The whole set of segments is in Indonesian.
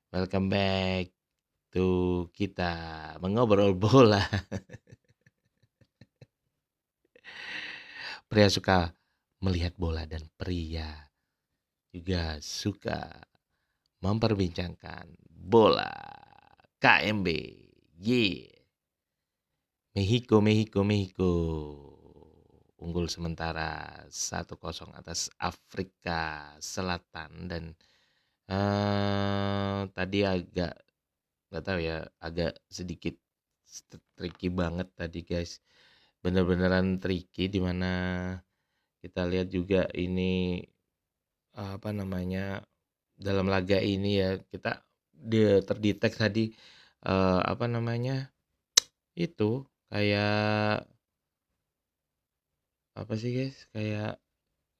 Welcome back to kita mengobrol bola. Pria suka melihat bola dan pria juga suka memperbincangkan bola. KMB. Yeah. Mexico. Unggul sementara 1-0 atas Afrika Selatan dan tadi agak nggak tahu ya, agak sedikit tricky banget tadi guys, bener-beneran tricky dimana kita lihat juga ini apa namanya, dalam laga ini ya kita terdetek tadi apa namanya itu kayak apa sih guys, kayak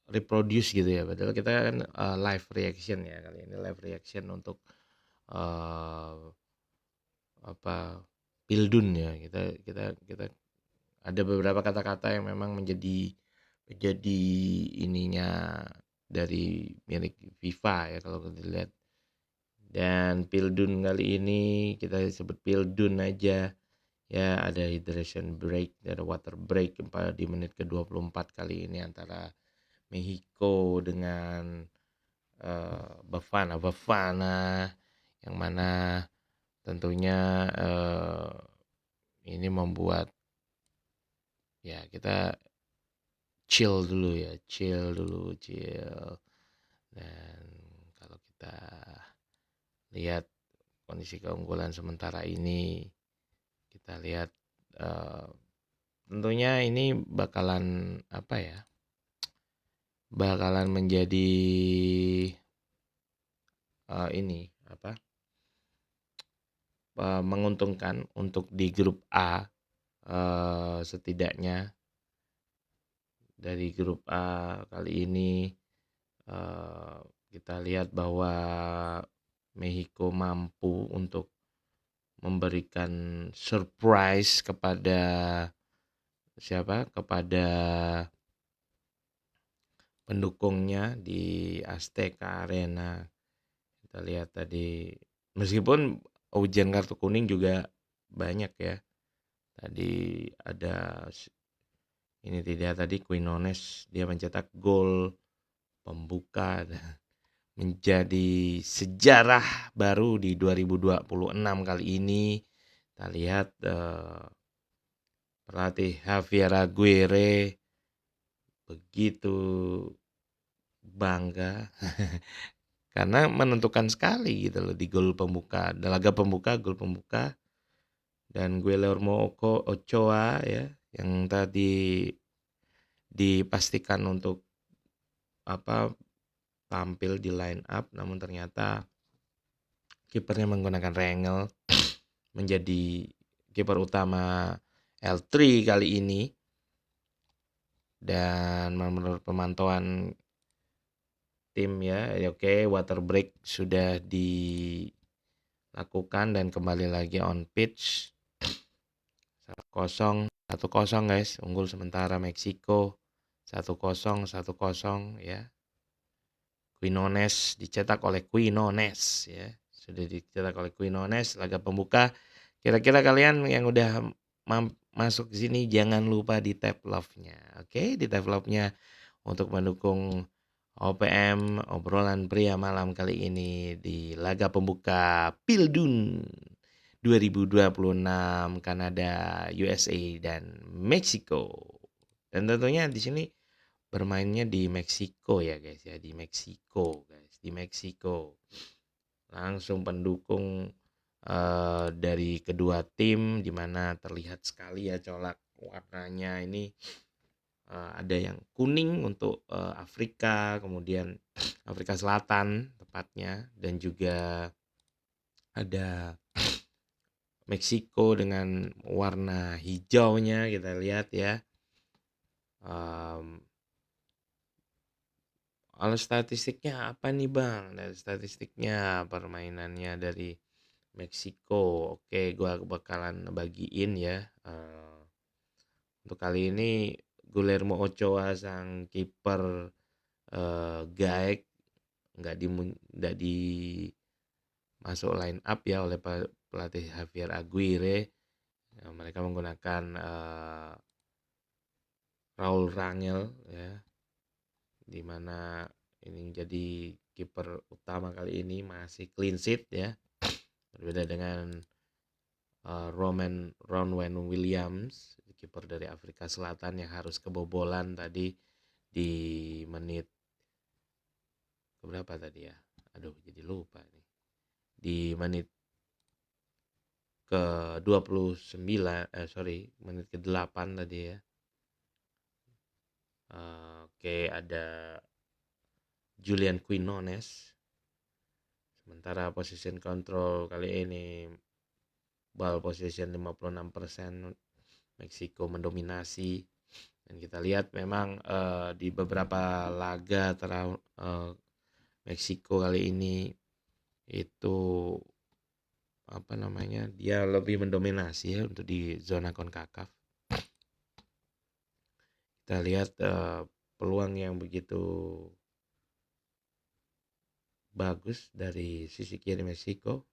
reproduce gitu ya, padahal kita kan live reaction ya, kali ini live reaction untuk eh, apa Pildun ya, kita ada beberapa kata-kata yang memang menjadi ininya dari milik FIFA ya kalau kita lihat. Dan Pildun kali ini kita sebut Pildun aja ya, ada hydration break, ada water break di menit ke-24 kali ini antara Mexico dengan Bafana yang mana tentunya ini membuat ya kita chill dulu. Dan kalau kita lihat kondisi keunggulan sementara ini, kita lihat eh, tentunya ini bakalan apa ya? Bakalan menjadi ini apa? Menguntungkan untuk di grup A, setidaknya dari grup A kali ini kita lihat bahwa Mexico mampu untuk memberikan surprise kepada siapa? Kepada pendukungnya di Azteca Arena. Kita lihat tadi meskipun hujan kartu kuning juga banyak ya. Tadi ada ini tidak tadi Quinones, dia mencetak gol pembuka menjadi sejarah baru di 2026 kali ini. Kita lihat pelatih Javier Aguirre begitu bangga karena menentukan sekali gitu loh di gol pembuka, laga pembuka, gol pembuka. Dan Guillermo Ochoa ya yang tadi dipastikan untuk apa tampil di line up, namun ternyata kipernya menggunakan Rangel menjadi kiper utama L3 kali ini. Dan menurut pemantauan tim ya, oke, water break sudah dilakukan dan kembali lagi on pitch. 1-0 guys, unggul sementara Meksiko 1-0 ya. Quinones dicetak oleh Quinones ya. Sudah dicetak oleh Quinones laga pembuka. Kira-kira kalian yang udah masuk ke sini jangan lupa di tap love-nya. Oke, di tap love-nya untuk mendukung OPM obrolan pria malam kali ini di laga pembuka Pildun 2026 Kanada, USA dan Meksiko. Dan tentunya di sini bermainnya di Meksiko ya guys ya, di Meksiko guys, di Meksiko. Langsung pendukung dari kedua tim di mana terlihat sekali ya colak warnanya ini, ada yang kuning untuk Afrika, kemudian Afrika Selatan tepatnya, dan juga ada Meksiko dengan warna hijaunya kita lihat ya. Kalau statistiknya apa nih Bang? Dari statistiknya permainannya dari Meksiko. Oke, gua bakalan bagiin ya. Untuk kali ini Guillermo Ochoa sang kiper Gaek nggak masuk line up ya oleh pelatih Javier Aguirre. Mereka menggunakan Raul Rangel ya, di mana ini jadi kiper utama kali ini masih clean sheet ya. Berbeda dengan Ronwen Williams, kiper dari Afrika Selatan yang harus kebobolan tadi di menit berapa tadi ya? Aduh, jadi lupa nih. Di menit ke 29, menit ke 8 tadi ya. Oke, ada Julian Quinones. Sementara position control kali ini ball position 56%, Meksiko mendominasi. Dan kita lihat memang di beberapa laga Meksiko kali ini itu dia lebih mendominasi ya untuk di zona CONCACAF. Kita lihat peluang yang begitu bagus dari sisi kiri Meksiko.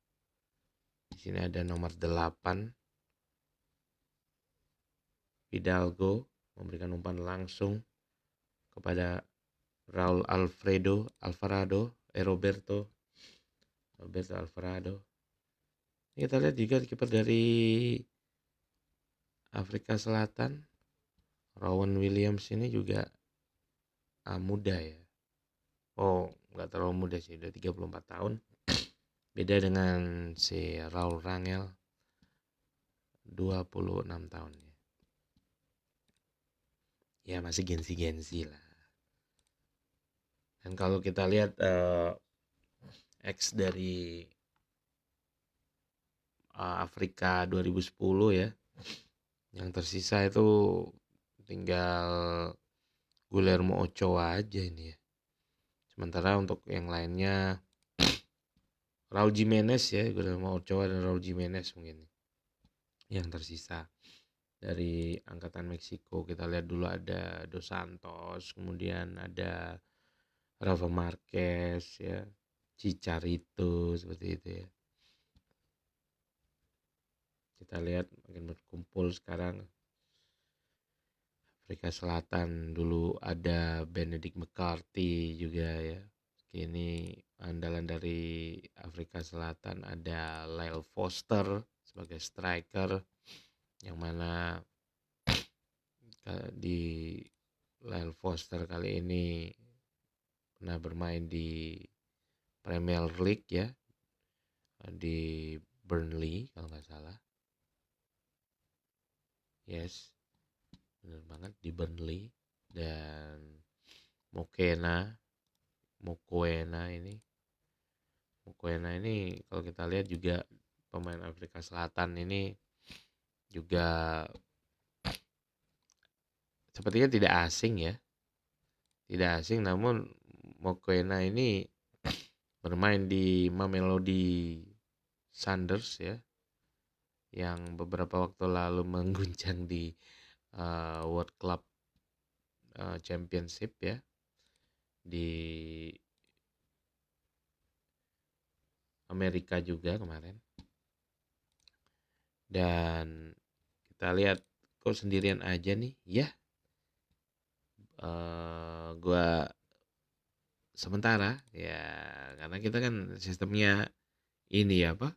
Di sini ada nomor 8 Hidalgo memberikan umpan langsung kepada Raul Alvarado Alvarado. Kita lihat juga kiper dari Afrika Selatan, Rowan Williams ini juga muda ya. Oh, nggak terlalu muda sih, udah 34 tahun. Beda dengan si Raul Rangel, 26 tahun ya. Ya masih gengsi-gengsi lah. Dan kalau kita lihat X dari Afrika 2010 ya, yang tersisa itu tinggal Guillermo Ochoa aja ini ya. Sementara untuk yang lainnya Raul Jimenez ya, Guillermo Ochoa dan Raul Jimenez mungkin yang tersisa dari angkatan Meksiko. Kita lihat dulu ada Dos Santos, kemudian ada Rafa Marquez ya, Chicharito seperti itu ya. Kita lihat makin berkumpul sekarang. Afrika Selatan dulu ada Benedict McCarthy juga ya. Kini andalan dari Afrika Selatan ada Lyle Foster sebagai striker, yang mana di Lyle Foster kali ini pernah bermain di Premier League ya, di Burnley kalau nggak salah. Yes, benar banget, di Burnley. Dan Mokoena ini kalau kita lihat juga pemain Afrika Selatan ini juga sepertinya tidak asing ya. Tidak asing, namun Mokoena ini bermain di Mamelodi Sundowns ya, yang beberapa waktu lalu mengguncang di World Club Championship ya, di Amerika juga kemarin. Dan kita lihat kok sendirian aja nih ya. Gua sementara ya, karena kita kan sistemnya ini ya apa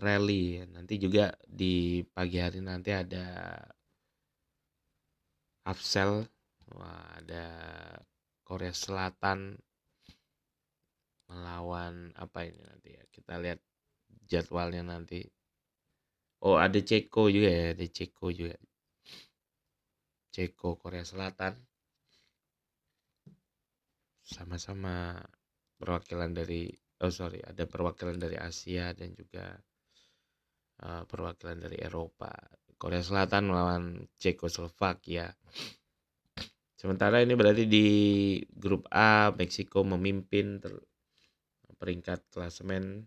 rally. Nanti juga di pagi hari nanti ada Afsel, ada Korea Selatan melawan apa ini nanti ya, kita lihat jadwalnya nanti. Oh, ada Ceko juga ya, Ceko Korea Selatan, sama-sama perwakilan dari ada perwakilan dari Asia dan juga perwakilan dari Eropa. Korea Selatan melawan Cekoslovakia. Sementara ini berarti di grup A Meksiko memimpin peringkat klasemen.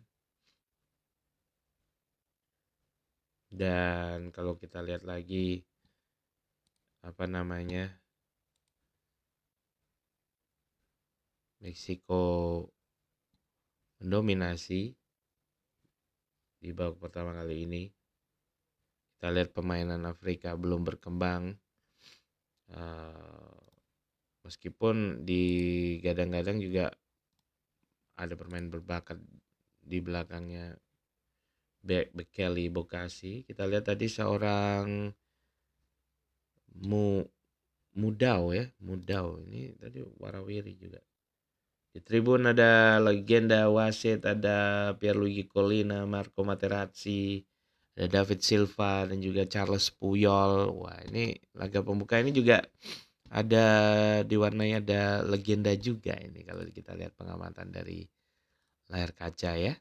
Dan kalau kita lihat lagi Meksiko mendominasi di babak pertama kali ini. Kita lihat permainan Afrika belum berkembang, meskipun digadang-gadang juga ada pemain berbakat di belakangnya Bekeli Bokasi. Kita lihat tadi seorang Mudau ini tadi warawiri juga. Di tribun ada legenda wasit, ada Pierluigi Collina, Marco Materazzi, ada David Silva dan juga Charles Puyol. Wah, ini laga pembuka ini juga ada diwarnai ada legenda juga ini kalau kita lihat pengamatan dari layar kaca ya.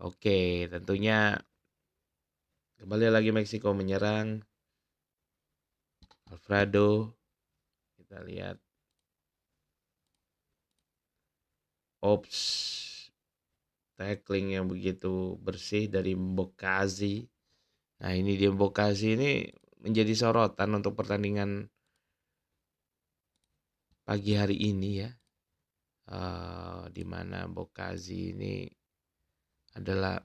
Oke, tentunya kembali lagi Meksiko menyerang. Alfredo, kita lihat. Ops, tackling yang begitu bersih dari Bokasi. Nah, ini dia Bokasi ini menjadi sorotan untuk pertandingan pagi hari ini ya. Di mana Bokasi ini adalah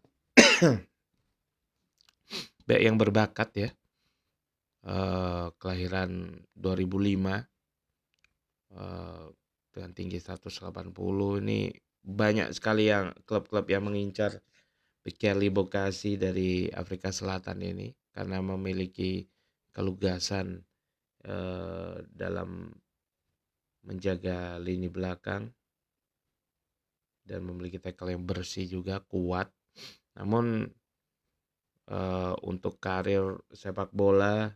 bek yang berbakat ya. Kelahiran 2005. Dengan tinggi 180 ini banyak sekali yang klub-klub yang mengincar Bekeli Bokasi dari Afrika Selatan ini karena memiliki kelugasan dalam menjaga lini belakang dan memiliki tackle yang bersih juga kuat. Namun untuk karir sepak bola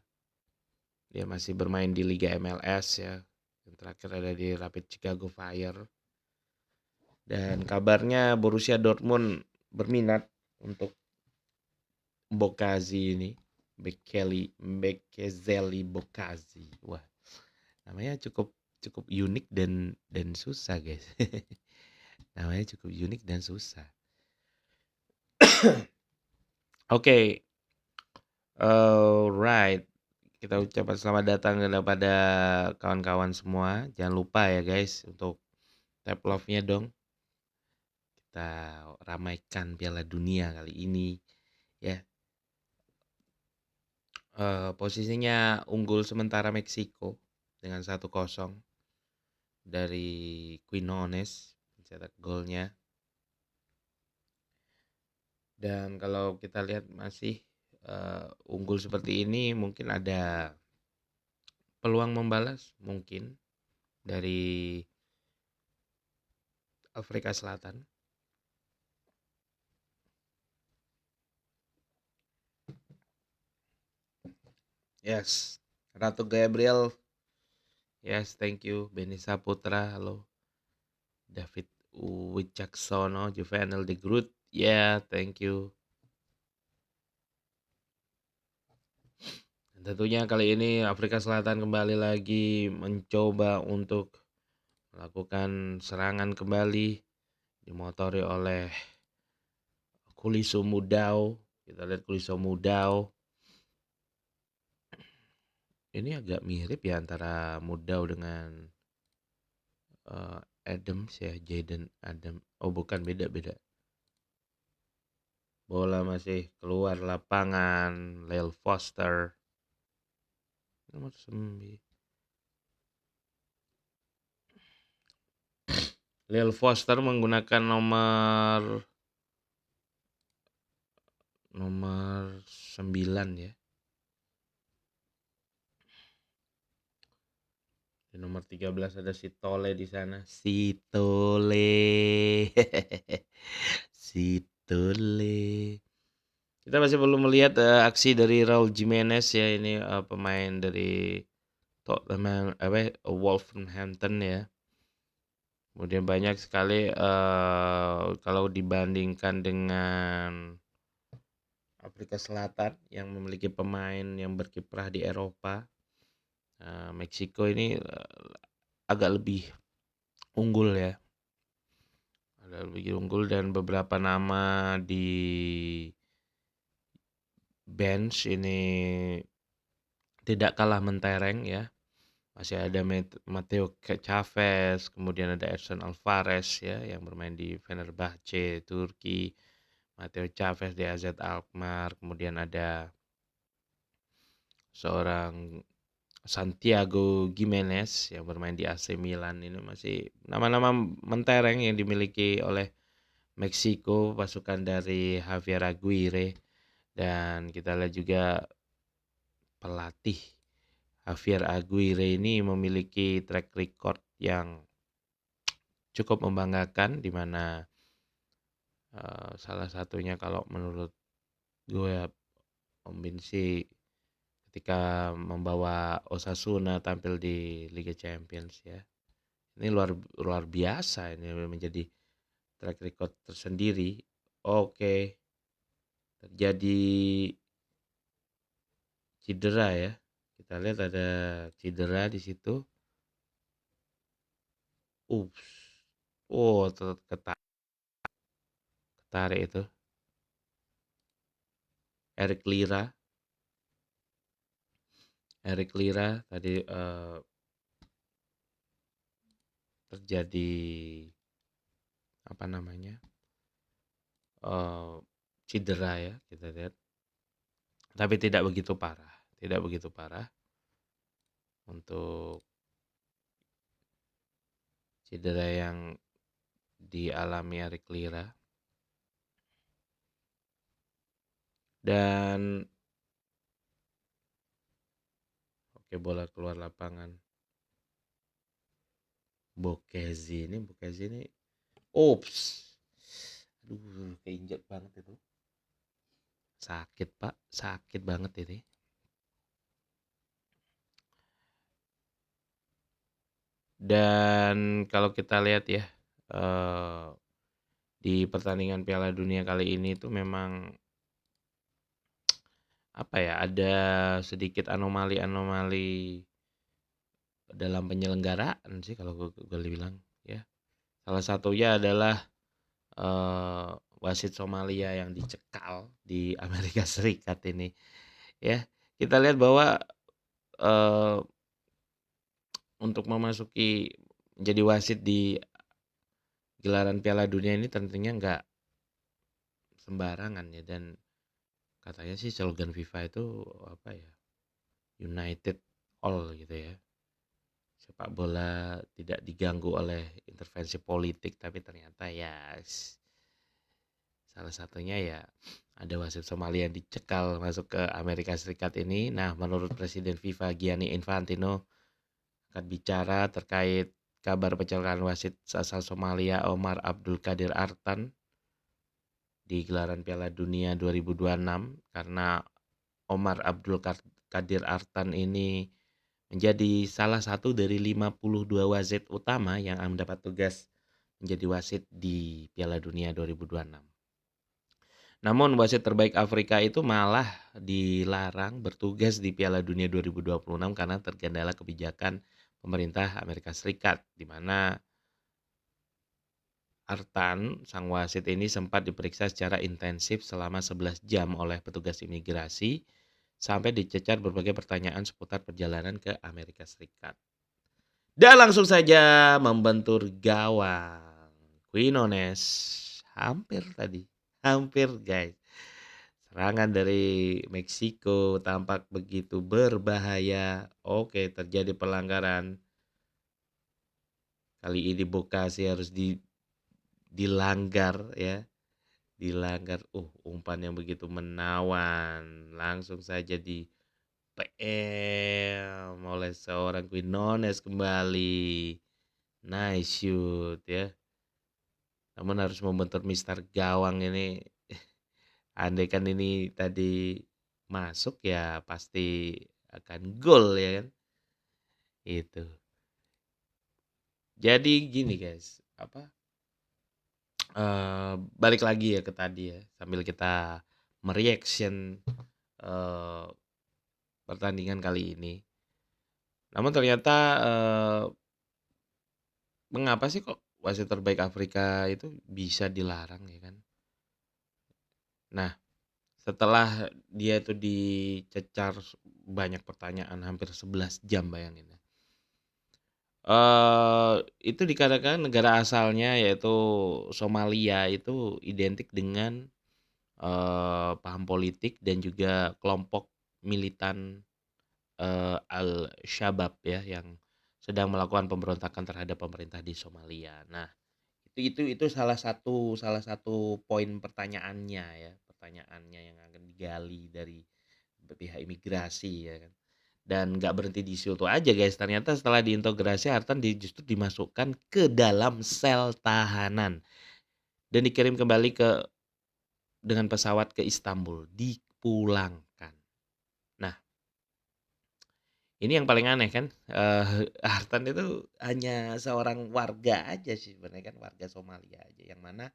dia masih bermain di Liga MLS ya. Yang terakhir ada di Rapid Chicago Fire. Dan kabarnya Borussia Dortmund berminat untuk Bokasi ini. Bekeli Bokasi. Wah, namanya cukup unik dan susah, guys. Namanya cukup unik dan susah. Oke. Alright. Kita ucapkan selamat datang kepada kawan-kawan semua. Jangan lupa ya guys untuk tap love-nya dong. Kita ramaikan Piala Dunia kali ini ya. Posisinya unggul sementara Meksiko dengan 1-0 dari Quinones mencetak golnya. Dan kalau kita lihat masih unggul seperti ini, mungkin ada peluang membalas mungkin dari Afrika Selatan. Yes, Ratu Gabriel. Yes, thank you. Beni Saputra, halo. David Wicaksono, Juvenal de Groot. Yeah, thank you. Dan tentunya kali ini Afrika Selatan kembali lagi mencoba untuk melakukan serangan kembali dimotori oleh Kuliso Mudau. Kita lihat Kuliso Mudau. Ini agak mirip ya antara Mudau dengan Adams ya, Jaden Adam. Oh bukan, beda. Bola masih keluar lapangan. Lyle Foster nomor 9. Lyle Foster menggunakan nomor 9 ya. Di nomor 13 ada si Tole di sana. Si Tole. Si Tole. Kita masih perlu melihat aksi dari Raul Jimenez ya, ini pemain dari Tottenham Wolverhampton ya. Kemudian banyak sekali kalau dibandingkan dengan Afrika Selatan yang memiliki pemain yang berkiprah di Eropa, Meksiko ini agak lebih unggul ya. Agak lebih unggul dan beberapa nama di bench ini tidak kalah mentereng ya. Masih ada Matteo Chavez, kemudian ada Edson Alvarez ya yang bermain di Fenerbahce Turki, Matteo Chavez di AZ Alkmaar, kemudian ada seorang Santiago Gimenez yang bermain di AC Milan. Ini masih nama-nama mentereng yang dimiliki oleh Meksiko, pasukan dari Javier Aguirre. Dan kita lihat juga pelatih Javier Aguirre ini memiliki track record yang cukup membanggakan, di mana salah satunya kalau menurut gue Om Binsi ketika membawa Osasuna tampil di Liga Champions ya. Ini luar biasa, ini menjadi track record tersendiri. Oke, terjadi cedera ya. Kita lihat ada cedera di situ. Ups. Oh, ketarik itu. Eric Lira tadi terjadi apa namanya? Cedera ya, kita lihat. Tapi tidak begitu parah untuk cedera yang dialami Eric Lira. Dan oke, bola keluar lapangan. Bokezi ini ups. Aduh, keinjak banget itu. Sakit, Pak. Sakit banget ini. Dan kalau kita lihat ya, di pertandingan Piala Dunia kali ini tuh memang apa ya, ada sedikit anomali-anomali dalam penyelenggaraan sih kalau gue bilang ya. Salah satunya adalah wasit Somalia yang dicekal di Amerika Serikat ini ya. Kita lihat bahwa untuk memasuki menjadi wasit di gelaran Piala Dunia ini tentunya nggak sembarangan ya, dan katanya sih slogan FIFA itu apa ya, United All gitu ya. Sepak bola tidak diganggu oleh intervensi politik, tapi ternyata ya salah satunya ya ada wasit Somalia yang dicekal masuk ke Amerika Serikat ini. Nah, menurut Presiden FIFA Gianni Infantino akan bicara terkait kabar pencekalan wasit asal Somalia Omar Abdul Qadir Artan di gelaran Piala Dunia 2026, karena Omar Abdul Qadir Artan ini menjadi salah satu dari 52 wasit utama yang mendapat tugas menjadi wasit di Piala Dunia 2026. Namun wasit terbaik Afrika itu malah dilarang bertugas di Piala Dunia 2026 karena terkendala kebijakan pemerintah Amerika Serikat, di mana Artan, sang wasit ini sempat diperiksa secara intensif selama 11 jam oleh petugas imigrasi sampai dicecar berbagai pertanyaan seputar perjalanan ke Amerika Serikat. Dan langsung saja membentur gawang. Quinones hampir guys. Serangan dari Meksiko tampak begitu berbahaya. Oke, terjadi pelanggaran. Kali ini Bokasi harus dilanggar ya. Dilanggar. Umpan yang begitu menawan. Langsung saja di PM oleh seorang Quinones kembali. Nice shoot ya. Namun harus membentur Mister Gawang ini. Andai kan ini tadi masuk ya pasti akan gol ya kan. Itu. Jadi gini guys, balik lagi ya ke tadi ya, sambil kita mereaction pertandingan kali ini. Namun ternyata mengapa sih kok wasit terbaik Afrika itu bisa dilarang ya kan? Nah, setelah dia itu dicecar banyak pertanyaan hampir 11 jam, bayangin ya. Itu dikarenakan negara asalnya yaitu Somalia itu identik dengan, paham politik dan juga kelompok militan, Al-Shabab ya, yang sedang melakukan pemberontakan terhadap pemerintah di Somalia. Nah, itu salah satu poin pertanyaannya ya, pertanyaannya yang akan digali dari pihak imigrasi ya kan. Dan nggak berhenti di situ aja guys, ternyata setelah diintegrasi Artan justru dimasukkan ke dalam sel tahanan dan dikirim kembali dengan pesawat ke Istanbul, dipulangkan. Nah, ini yang paling aneh kan, Artan itu hanya seorang warga aja sih sebenarnya kan, warga Somalia aja yang mana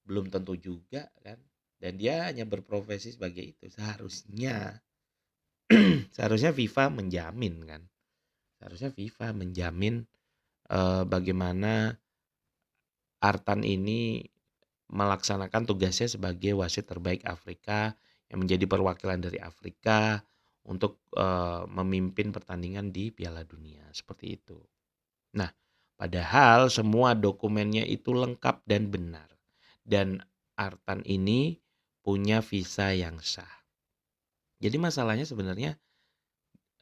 belum tentu juga kan, dan dia hanya berprofesi sebagai itu. Seharusnya FIFA menjamin kan, seharusnya FIFA menjamin, bagaimana Artan ini melaksanakan tugasnya sebagai wasit terbaik Afrika, yang menjadi perwakilan dari Afrika untuk, memimpin pertandingan di Piala Dunia, seperti itu. Nah, padahal semua dokumennya itu lengkap dan benar, dan Artan ini punya visa yang sah. Jadi masalahnya sebenarnya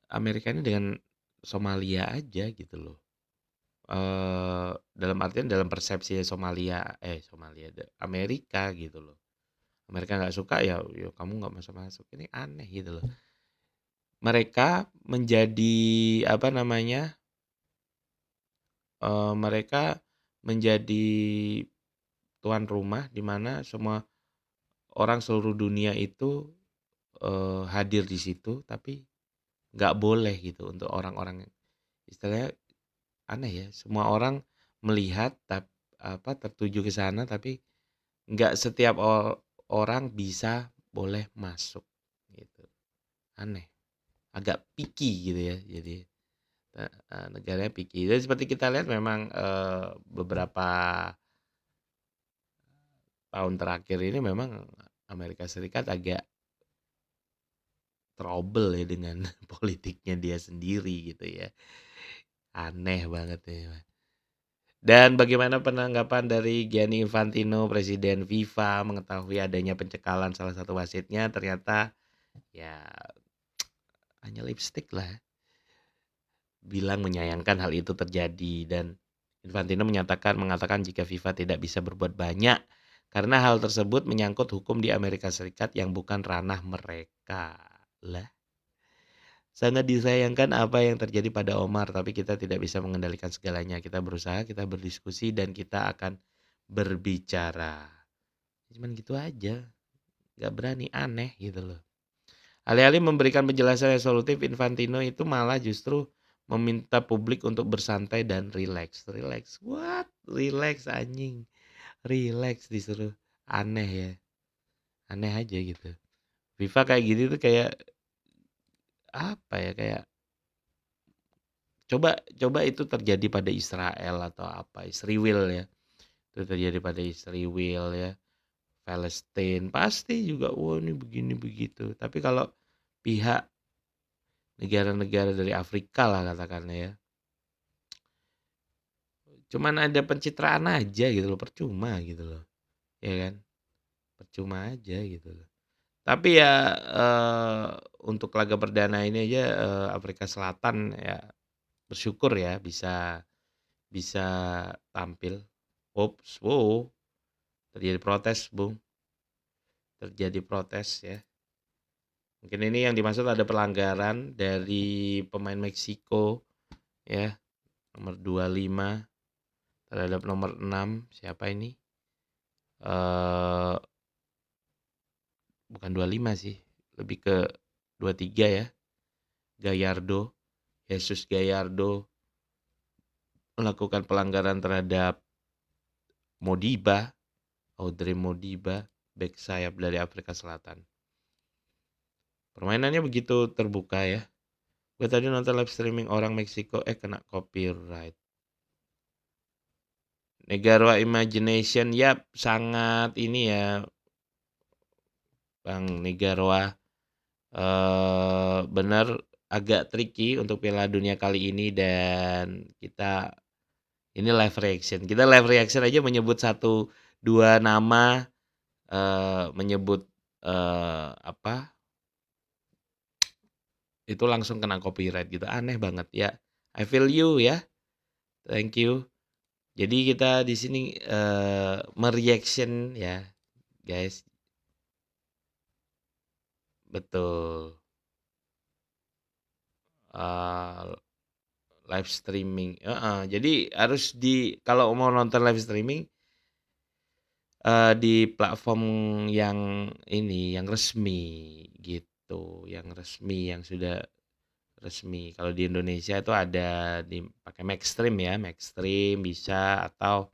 Amerika ini dengan Somalia aja gitu loh. Dalam artian dalam persepsi Somalia, Amerika gitu loh. Amerika nggak suka ya kamu nggak masuk-masuk, ini aneh gitu loh. Mereka menjadi apa namanya, mereka menjadi tuan rumah di mana semua orang seluruh dunia itu, hadir di situ, tapi nggak boleh gitu untuk orang-orang istilahnya aneh ya, semua orang melihat tertuju ke sana tapi nggak setiap orang bisa boleh masuk gitu. Aneh, agak picky gitu ya jadi, negaranya picky. Jadi seperti kita lihat memang, beberapa tahun terakhir ini memang Amerika Serikat agak trouble ya dengan politiknya dia sendiri gitu ya. Aneh banget ya. Dan bagaimana penanggapan dari Gianni Infantino, Presiden FIFA, mengetahui adanya pencekalan salah satu wasitnya? Ternyata ya hanya lipstik lah. Bilang menyayangkan hal itu terjadi dan Infantino mengatakan jika FIFA tidak bisa berbuat banyak karena hal tersebut menyangkut hukum di Amerika Serikat yang bukan ranah mereka. Lah, sangat disayangkan apa yang terjadi pada Omar, tapi kita tidak bisa mengendalikan segalanya. Kita berusaha, kita berdiskusi dan kita akan berbicara. Cuman gitu aja, nggak berani, aneh gitu loh. Alih-alih memberikan penjelasan yang solutif, Infantino itu malah justru meminta publik untuk bersantai dan rileks. Rileks, what? Rileks anjing, rileks disuruh. Aneh ya, aneh aja gitu. FIFA kayak gini tuh kayak apa ya, kayak coba coba itu terjadi pada Israel atau apa, Israel ya. Itu terjadi pada Israel ya. Palestina pasti juga wah ini begini begitu. Tapi kalau pihak negara-negara dari Afrika lah katakanlah ya, cuman ada pencitraan aja gitu loh, percuma gitu loh, ya kan? Percuma aja gitu loh. Tapi ya, untuk laga perdana ini aja, Afrika Selatan ya bersyukur ya bisa bisa tampil. Ops, wow, terjadi protes Bung, terjadi protes ya. Mungkin ini yang dimaksud ada pelanggaran dari pemain Meksiko ya, nomor 25 terhadap nomor 6, siapa ini? Eee, bukan 25 sih, lebih ke 23 ya, Gallardo, Jesus Gallardo melakukan pelanggaran terhadap Modiba, Audrey Modiba, bek sayap dari Afrika Selatan. Permainannya begitu terbuka ya. Gue tadi nonton live streaming orang Meksiko, kena copyright. Negara Imagination, ya sangat ini ya, Bang Negara, benar agak tricky untuk Piala Dunia kali ini dan ini live reaction. Kita live reaction aja menyebut 1, 2 nama, menyebut, apa, itu langsung kena copyright gitu, aneh banget ya. I feel you ya, thank you. Jadi kita di sini, me-reaction ya, guys. Betul. Eee, live streaming heeh, jadi harus kalau mau nonton live streaming, di platform yang ini, yang resmi gitu, yang resmi, yang sudah resmi. Kalau di Indonesia itu ada pakai Maxstream ya, Maxstream bisa atau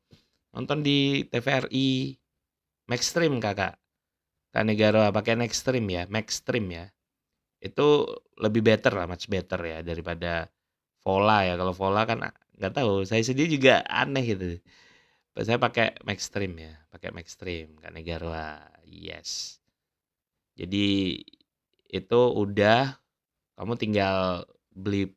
nonton di TVRI, Maxstream Kakak, Kak Negara pakai Maxstream ya, Maxstream ya. Itu lebih better lah, much better ya daripada Vola ya. Kalau Vola kan nggak tahu, saya sendiri juga aneh gitu. Saya pakai Maxstream ya, pakai Maxstream Kak Negara, yes. Jadi itu udah, kamu tinggal beli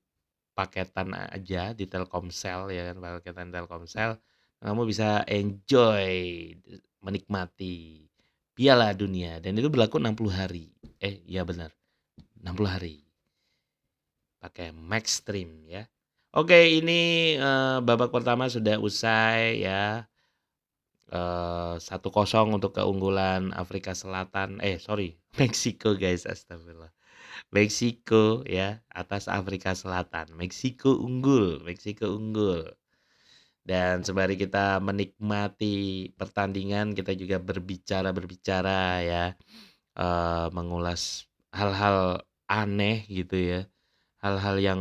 paketan aja di Telkomsel ya kan, paketan Telkomsel, kamu bisa enjoy, menikmati Piala Dunia dan itu berlaku 60 hari. Iya benar, 60 hari. Pakai Maxstream ya. Oke, ini babak pertama sudah usai ya. 1-0 untuk keunggulan Afrika Selatan. Sorry, Meksiko guys, astagfirullah. Meksiko ya, atas Afrika Selatan. Meksiko unggul, Meksiko unggul. Dan sembari kita menikmati pertandingan, kita juga berbicara ya, mengulas hal-hal aneh gitu ya, hal-hal yang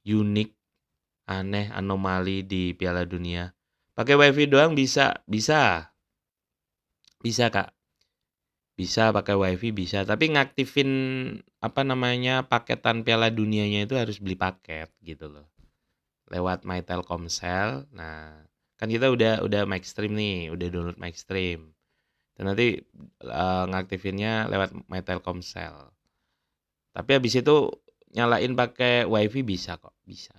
unik, aneh, anomali di Piala Dunia. Pakai WiFi doang bisa, bisa, bisa Kak. Bisa pakai WiFi bisa, tapi ngaktifin apa namanya, paketan Piala Dunianya itu harus beli paket gitu loh. Lewat My Telkomsel. Nah, kan kita udah Maxstream nih, udah download Maxstream. Dan nanti ngaktifinnya lewat My Telkomsel. Tapi habis itu nyalain pakai WiFi bisa kok, bisa.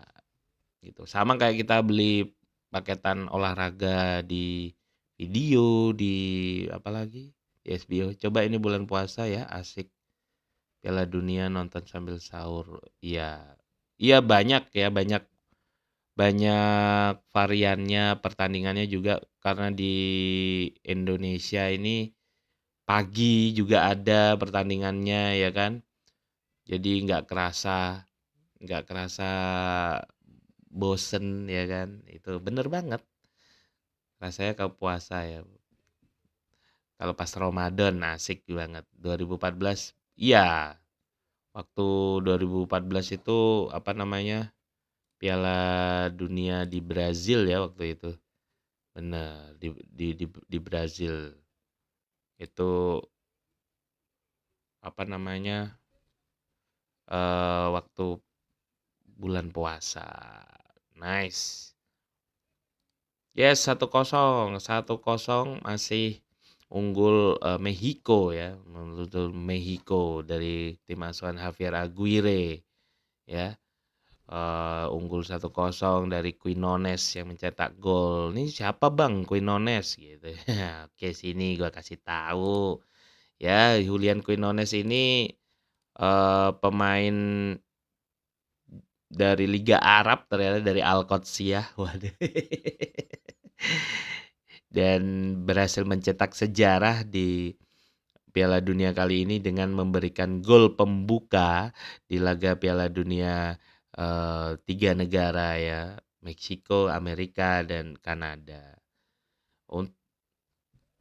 Gitu. Sama kayak kita beli paketan olahraga di video, di apa lagi? Di HBO. Coba ini bulan puasa ya, asik. Piala Dunia nonton sambil sahur. Iya. Iya banyak ya, banyak banyak variannya, pertandingannya juga karena di Indonesia ini pagi juga ada pertandingannya ya kan. Jadi nggak kerasa bosen ya kan. Itu bener banget. Rasanya kalau puasa ya. Kalau pas Ramadan asik banget. 2014 iya. Waktu 2014 itu apa namanya? Piala Dunia di Brazil ya waktu itu. Bener di Brazil. Itu apa namanya? Waktu bulan puasa. Nice. Yes, 1-0, 1-0 masih unggul, Meksiko ya, menuju Meksiko dari tim asuhan Javier Aguirre ya, unggul 1-0 dari Quinones yang mencetak gol. "Ini siapa Bang Quinones?" Gitu. Oke, sini gua kasih tahu ya, Julian Quinones ini, pemain dari Liga Arab ternyata dari Al-Qodsiyah. Waduh. Dan berhasil mencetak sejarah di Piala Dunia kali ini dengan memberikan gol pembuka di laga Piala Dunia, 3 negara ya, Meksiko, Amerika, dan Kanada.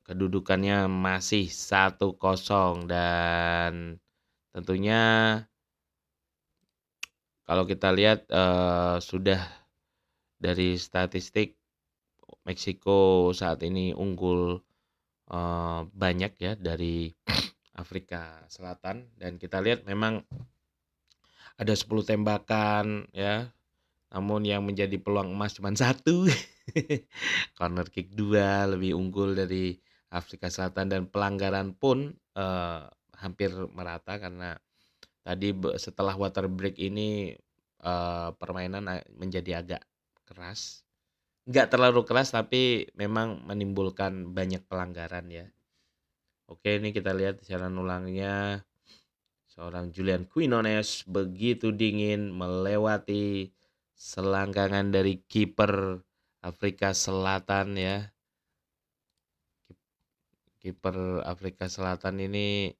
Kedudukannya masih 1-0 dan tentunya kalau kita lihat, sudah dari statistik Meksiko saat ini unggul, banyak ya dari Afrika Selatan dan kita lihat memang ada 10 tembakan ya, namun yang menjadi peluang emas cuma 1. Corner kick 2 lebih unggul dari Afrika Selatan dan pelanggaran pun, hampir merata karena Tadi setelah water break ini permainan menjadi agak keras. Nggak terlalu keras tapi memang menimbulkan banyak pelanggaran ya. Oke, ini kita lihat siaran ulangnya. Seorang Julian Quinones begitu dingin melewati selangkangan dari kiper Afrika Selatan ya. Kiper Afrika Selatan ini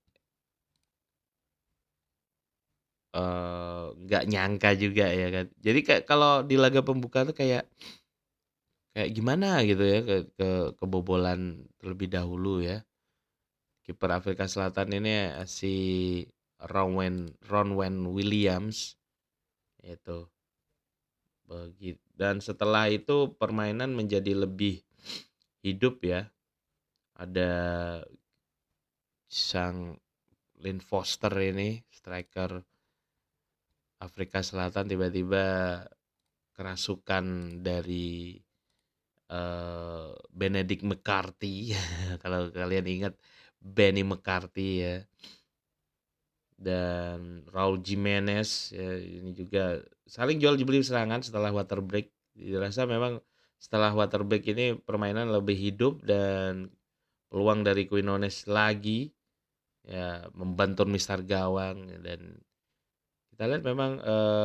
nggak nyangka juga ya kan. Jadi kayak kalau di laga pembuka tuh kayak kayak gimana gitu ya kebobolan terlebih dahulu ya. Kiper Afrika Selatan ini si Ronwen Williams itu begitu. Dan setelah itu permainan menjadi lebih hidup ya. Ada sang Lynn Foster ini striker Afrika Selatan tiba-tiba kerasukan dari Benedict McCarthy kalau kalian ingat Benny McCarthy ya, dan Raul Jimenez ya, ini juga saling jual beli serangan setelah water break. Dirasa memang setelah water break ini permainan lebih hidup dan peluang dari Quinones lagi ya membantu mistar gawang. Dan kita lihat memang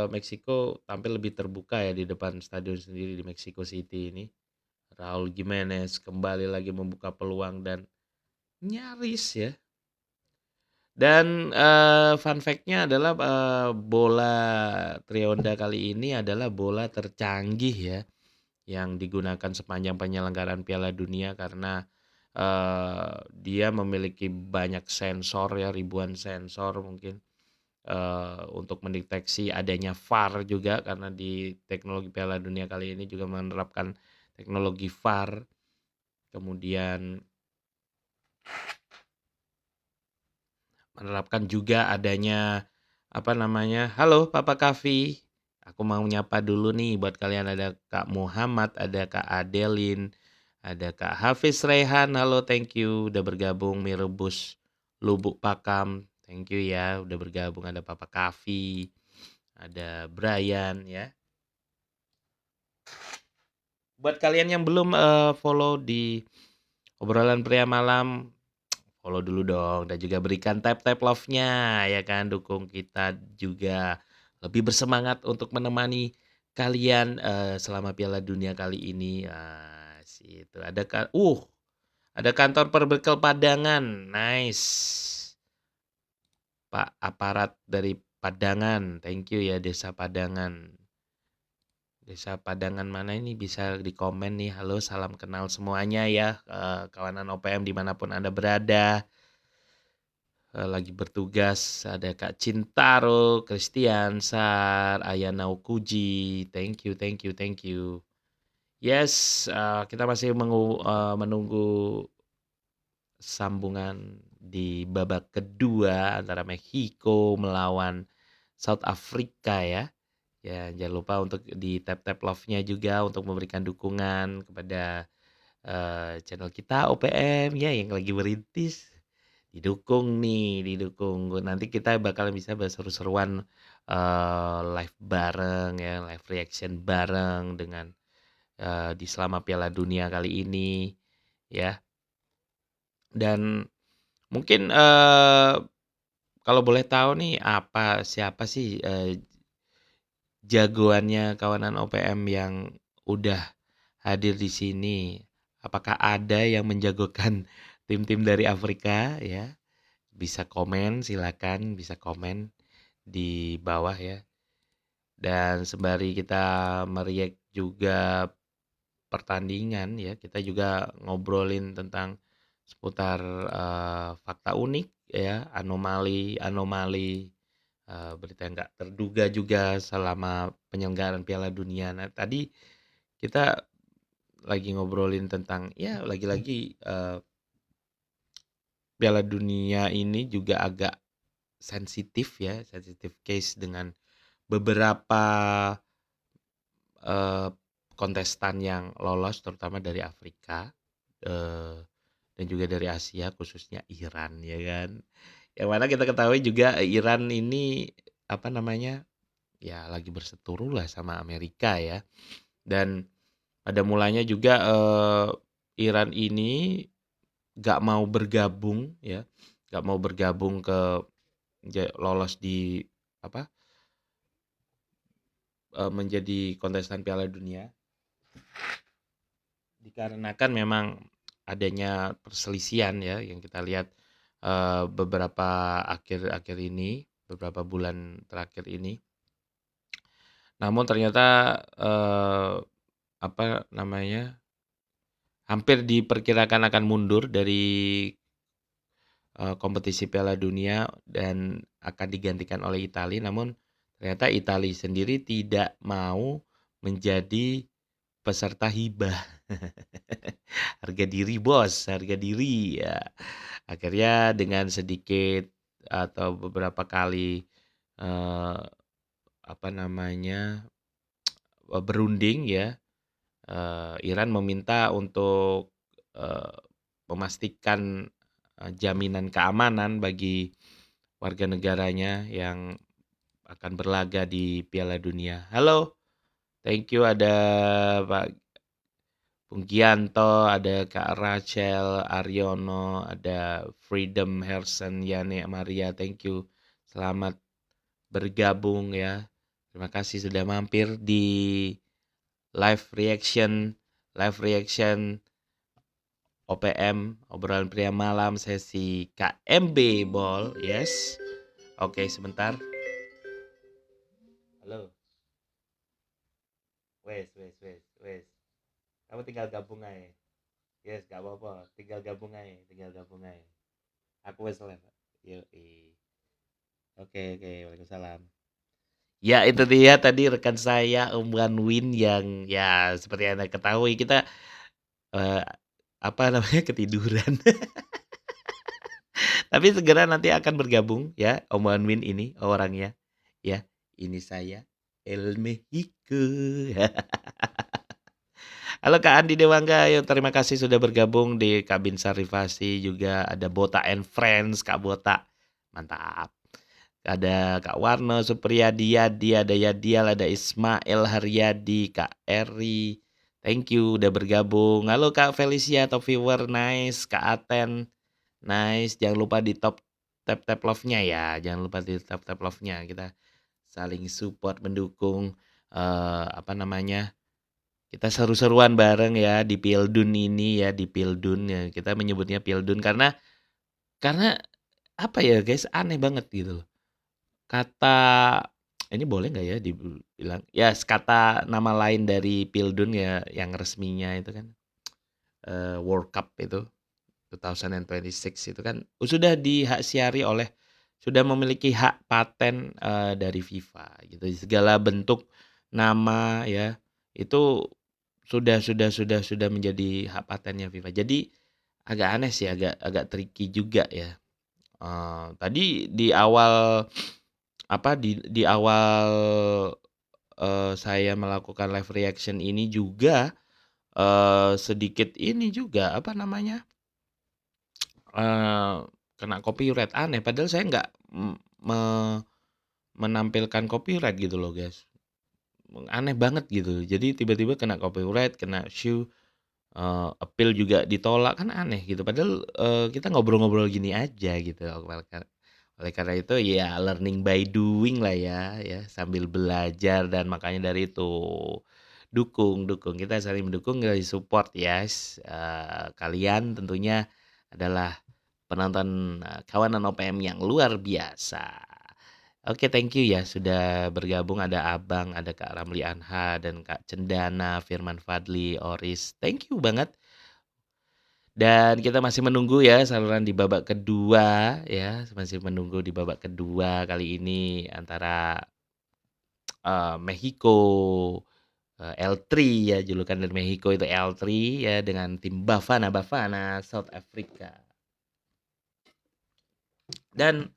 Meksiko tampil lebih terbuka ya di depan stadion sendiri di Mexico City ini. Raul Jimenez kembali lagi membuka peluang dan nyaris ya. Dan fun fact-nya adalah bola Trionda kali ini adalah bola tercanggih ya yang digunakan sepanjang penyelenggaraan Piala Dunia karena dia memiliki banyak sensor ya, ribuan sensor mungkin untuk mendeteksi adanya VAR juga karena di teknologi Piala Dunia kali ini juga menerapkan teknologi VAR. Kemudian menerapkan juga adanya apa namanya, halo Papa Kavi, aku mau nyapa dulu nih buat kalian, ada Kak Muhammad, ada Kak Adelin, ada Kak Hafiz Rehan, halo thank you udah bergabung. Mirebus Lubuk Pakam, thank you ya udah bergabung. Ada Papa Kavi, ada Brian ya. Buat kalian yang belum follow di obrolan pria malam, follow dulu dong dan juga berikan tap-tap love-nya ya kan, dukung kita juga lebih bersemangat untuk menemani kalian selama Piala Dunia kali ini. Situ ada kantor perbekal Padangan. Nice. Pak aparat dari Padangan. Thank you ya Desa Padangan. Desa Padangan mana ini bisa di komen nih. Halo, salam kenal semuanya ya kawanan OPM dimanapun Anda berada. Lagi bertugas ada Kak Cintaro, Christian, Sar, Ayana Ukuji, thank you, thank you, thank you. Yes, kita masih menunggu sambungan di babak kedua antara Meksiko melawan South Africa ya. Ya, jangan lupa untuk di tap-tap love-nya juga untuk memberikan dukungan kepada channel kita OPM ya yang lagi merintis. Didukung nih, didukung. Nanti kita bakal bisa berseru-seruan live bareng ya, live reaction bareng dengan di selama Piala Dunia kali ini ya. Dan mungkin kalau boleh tahu nih siapa sih jagoannya kawanan OPM yang udah hadir di sini? Apakah ada yang menjagokan tim-tim dari Afrika ya? Bisa komen, silakan bisa komen di bawah ya. Dan sembari kita meriak juga pertandingan ya, kita juga ngobrolin tentang seputar fakta unik ya, anomali berita yang nggak terduga juga selama penyelenggaraan Piala Dunia. Nah tadi kita lagi ngobrolin tentang ya lagi-lagi Piala Dunia ini juga agak sensitif ya, sensitif case dengan beberapa kontestan yang lolos terutama dari Afrika dan juga dari Asia khususnya Iran ya kan. Yang mana kita ketahui juga Iran ini apa namanya, ya lagi berseteru lah sama Amerika ya. Dan pada mulanya juga Iran ini gak mau bergabung ya, gak mau bergabung ke lolos di apa menjadi kontestan Piala Dunia dikarenakan memang adanya perselisihan ya yang kita lihat beberapa akhir-akhir ini, beberapa bulan terakhir ini. Namun ternyata apa namanya, hampir diperkirakan akan mundur dari kompetisi Piala Dunia dan akan digantikan oleh Italia. Namun ternyata Italia sendiri tidak mau menjadi peserta hibah. Harga diri bos, harga diri ya. Akhirnya dengan sedikit atau beberapa kali eh, apa namanya berunding ya, Iran meminta untuk eh, memastikan jaminan keamanan bagi warga negaranya yang akan berlaga di Piala Dunia. Halo, thank you ada Pak Bung Gianto, ada Kak Rachel, Aryono, ada Freedom Hersen, Yani Maria, thank you. Selamat bergabung ya. Terima kasih sudah mampir di live reaction OPM, obrolan pria malam sesi KMB Ball, yes. Oke, sebentar. Halo. Wes. Kamu tinggal gabung aja. Yes, gak apa-apa. Tinggal gabung aja. Aku wes live. Yoi. Oke, waalaikumsalam. Ya, itu dia tadi rekan saya Om Wanwin yang ya seperti Anda ketahui kita eh, apa namanya ketiduran. Tapi segera nanti akan bergabung ya Om Wanwin ini orangnya. Ya, ini saya El Mexico. Halo Kak Andi Dewangga, ayo terima kasih sudah bergabung di Kabin Sarifasi, juga ada Bota and Friends, Kak Bota. Mantap. Ada Kak Warno, Supriyadi, Yadi, ada Yadial, ada Ismail Haryadi, Kak Eri. Thank you udah bergabung. Halo Kak Felicia, top viewer, nice. Kak Aten, nice. Jangan lupa di tap love-nya ya. Jangan lupa di tap love-nya. Kita saling support, mendukung apa namanya? Kita seru-seruan bareng ya di Pildun ini ya, di Pildun ya. Kita menyebutnya Pildun karena apa ya guys, aneh banget gitu loh. Kata ini boleh nggak ya dibilang? Ya, kata nama lain dari Pildun ya yang resminya itu kan World Cup itu 2026 itu kan sudah dihak siari oleh sudah memiliki hak paten dari FIFA gitu. Segala bentuk nama ya itu sudah menjadi hak patennya FIFA. Jadi agak aneh sih, agak agak tricky juga ya. Tadi di awal apa di awal saya melakukan live reaction ini juga sedikit ini juga apa namanya eh, kena copyright aneh. Padahal saya nggak menampilkan copyright gitu loh guys. Aneh banget gitu. Jadi tiba-tiba kena copyright, kena shoe. Appeal juga ditolak kan aneh gitu padahal kita ngobrol-ngobrol gini aja gitu oleh karena itu ya learning by doing lah ya sambil belajar dan makanya dari itu dukung kita saling mendukung saling support ya kalian tentunya adalah penonton kawanan OPM yang luar biasa. Oke, thank you ya sudah bergabung. Ada Abang, ada Kak Ramli Anha, dan Kak Cendana, Firman Fadli, Oris. Thank you banget. Dan kita masih menunggu ya saluran di babak kedua ya, masih menunggu di babak kedua kali ini antara Mexico L3 ya, julukan dari Mexico itu L3 ya dengan tim Bafana South Africa. Dan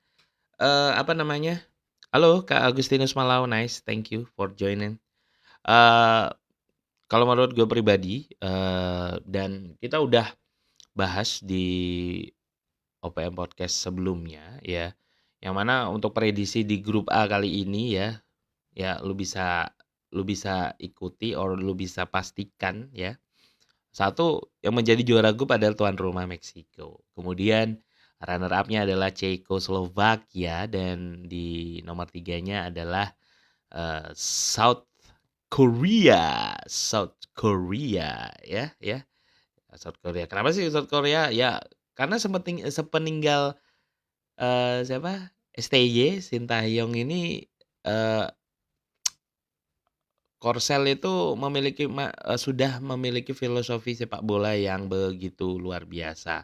apa namanya? Halo Kak Agustinus Malau, nice, thank you for joining. Kalau menurut gue pribadi dan kita udah bahas di OPM Podcast sebelumnya ya. Yang mana untuk prediksi di grup A kali ini ya, ya lu bisa ikuti or lu bisa pastikan ya. Satu yang menjadi juara grup adalah tuan rumah Meksiko. Kemudian runner up-nya adalah Cekoslovakia dan di nomor 3-nya adalah South Korea. South Korea ya ya. South Korea. Kenapa sih South Korea? Ya karena sepeninggal siapa? STY Sintayong ini eh Korsel itu sudah memiliki filosofi sepak bola yang begitu luar biasa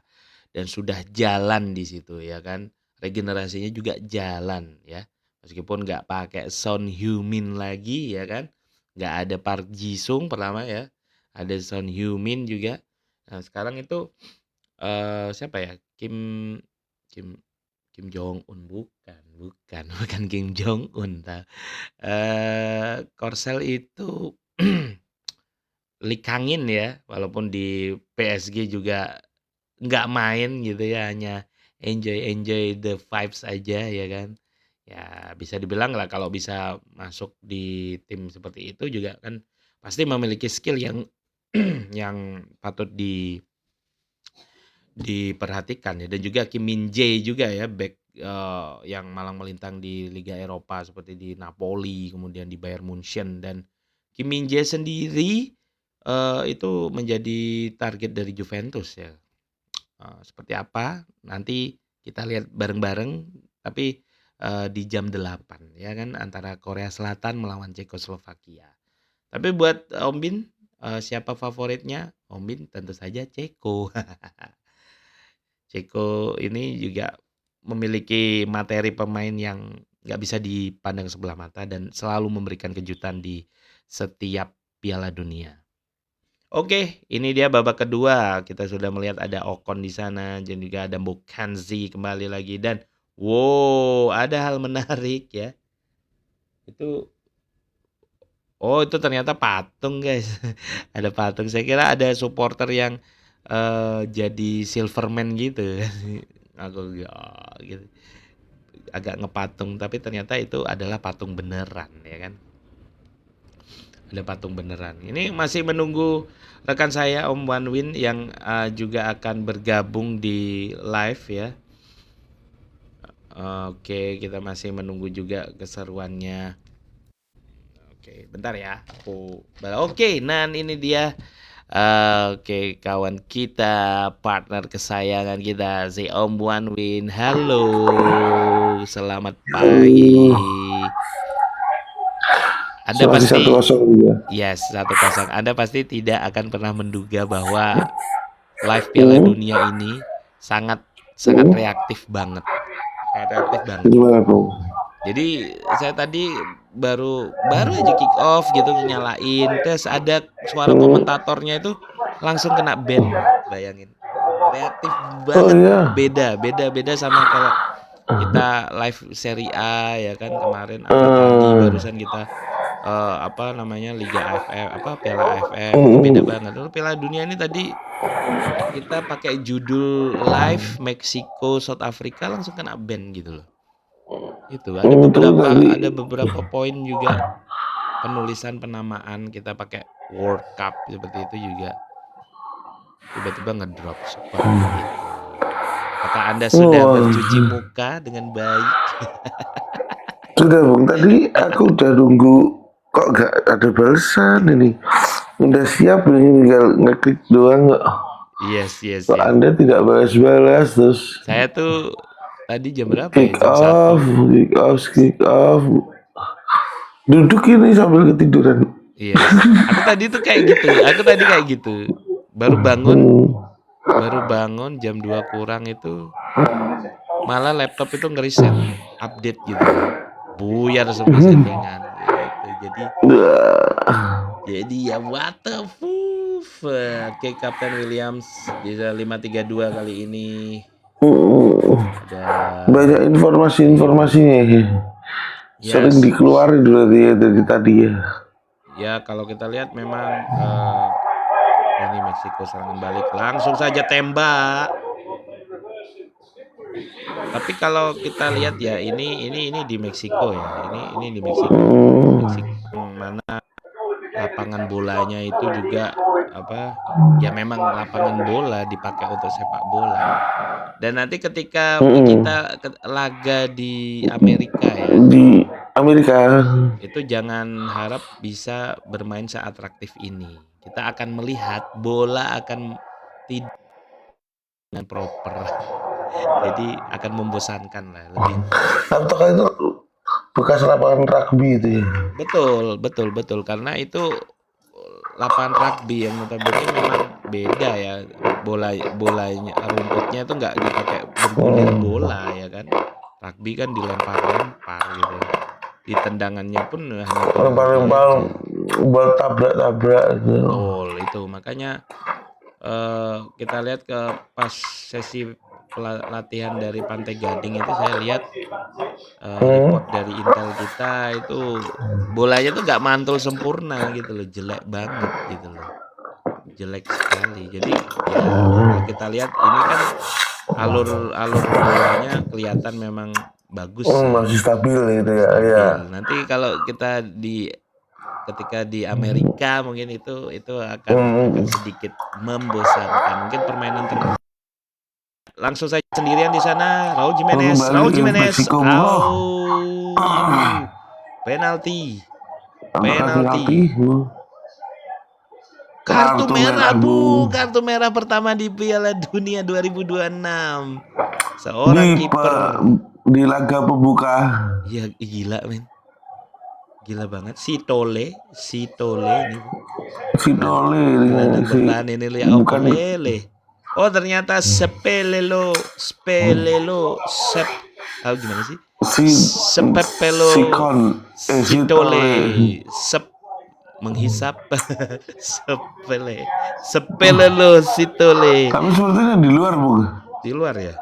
dan sudah jalan di situ ya kan. Regenerasinya juga jalan ya. Meskipun nggak pakai Son Heung-min lagi ya kan. Nggak ada Park Ji-sung pertama ya. Ada Son Heung-min juga. Nah, sekarang itu siapa ya? Kim Kim Kim Jong Un bukan Kim Jong Un. Korsel itu Lee Kang-in ya, walaupun di PSG juga nggak main gitu ya, hanya enjoy the vibes aja ya kan. Ya bisa dibilang lah kalau bisa masuk di tim seperti itu juga kan pasti memiliki skill yang yang patut diperhatikan ya, dan juga Kim Min Jae juga ya back yang malang melintang di Liga Eropa seperti di Napoli, kemudian di Bayern Munchen, dan Kim Min Jae sendiri itu menjadi target dari Juventus ya. Seperti apa nanti kita lihat bareng-bareng, tapi di jam 8 ya kan antara Korea Selatan melawan Cekoslovakia. Tapi buat Om Bin siapa favoritnya? Om Bin tentu saja Ceko. Ceko ini juga memiliki materi pemain yang nggak bisa dipandang sebelah mata dan selalu memberikan kejutan di setiap Piala Dunia. Oke, ini dia babak kedua. Kita sudah melihat ada Ocon di sana dan juga ada Bokanzi kembali lagi, dan wow, ada hal menarik ya. Itu ternyata patung, guys. Ada patung. Saya kira ada supporter yang jadi Silverman gitu. Aku gitu. Agak ngepatung, tapi ternyata itu adalah patung beneran ya kan. Ada patung beneran. Ini masih menunggu rekan saya Om Wanwin yang juga akan bergabung di live ya. Oke, kita masih menunggu juga keseruannya. Oke, bentar ya. Oke, nah ini dia. Oke, kawan kita, partner kesayangan kita, si Om Wanwin. Halo, selamat pagi. Anda Masih pasti 1-0 juga. Yes, 1-0. Anda pasti tidak akan pernah menduga bahwa live Piala Dunia ini sangat reaktif banget. Sangat reaktif banget. Gimana bro? Jadi saya tadi baru aja kick off gitu nyalain, terus ada suara komentatornya itu langsung kena ban. Bayangin. Reaktif Oh banget. iya. Beda sama kalau kita live Serie A ya kan kemarin, atau tadi barusan kita apa namanya Liga AFF, Piala AFF, itu beda banget. Lalu Piala Dunia ini tadi kita pakai judul live Meksiko South Africa langsung kena ban gitu loh. Itu ada beberapa poin juga penulisan penamaan kita pakai World Cup seperti itu juga tiba-tiba ngedrop seperti itu. Apakah Anda sudah bercuci muka dengan baik? Sudah bang, tadi aku udah nunggu kok gak ada balasan ini. Udah siap ini, tinggal ngeklik doang kok. Yes. Kok Anda tidak balas-balas terus. Saya tuh tadi jam berapa ya? Kick Jam 1. off. Duduk ini sambil ketiduran. Iya. Aku tadi kayak gitu. Baru bangun jam 2 kurang itu malah laptop itu ngereset update gitu. Buyar semua settingan gitu. Jadi ya what the fuck. Oke, Kapten Williams di 532 kali ini. Banyak informasinya. Yes. Sering dikeluarin dari tadi ya. Ya kalau kita lihat memang ini Meksiko serangan balik, langsung saja tembak. Tapi kalau kita lihat ya ini di Meksiko ya. Ini di Meksiko. Hmm. Meksiko yang mana lapangan bolanya itu juga apa? Ya memang lapangan bola dipakai untuk sepak bola. Dan nanti ketika Mm-mm. kita laga di Amerika ya, Di Amerika. itu jangan harap bisa bermain seatraktif ini. Kita akan melihat bola akan tidak dengan proper. Jadi akan membosankan lah lebih. Apakah itu bekas lapangan rugby itu ya? Betul, betul, betul. Karena itu lapangan rugby yang notabene memang beda ya. Bolanya rumputnya itu nggak dipakai bergulir Hmm. bola ya kan. Rugby kan dilempar-lempar gitu ya. Di tendangannya pun hanya tinggi-tinggi Lempar-lempar aja. buat tabrak-tabrak gitu. Betul, itu. Makanya kita lihat ke pas sesi latihan dari Pantai Gading itu saya lihat report dari Intel kita itu bolanya tuh nggak mantul sempurna gitu loh, jelek banget gitu loh, jelek sekali. Jadi ya kalau kita lihat ini kan alur bolanya kelihatan memang bagus ya, Masih stabil gitu ya, ya. stabil. Nanti kalau kita ketika di Amerika mungkin itu akan sedikit membosankan. Mungkin permainan langsung saja sendirian di sana. Raul Jimenez, Raul Kembali Jimenez, Meksiko bro. penalti, Apakah penalti. penalti? Kartu merah bu, Bu. kartu merah pertama di Piala Dunia 2026. Di Seorang kiper. di laga pembuka. Iya gila men, gila banget. Si Tole ini bu. Gelandang bertahan ini lihat apa Bukan lele. Oh ternyata Spelelo, gimana sih? si Sepepelo, si Sitole, menghisap, Sepelelo, Sitole. Tapi sepertinya di luar bukan? Di luar ya?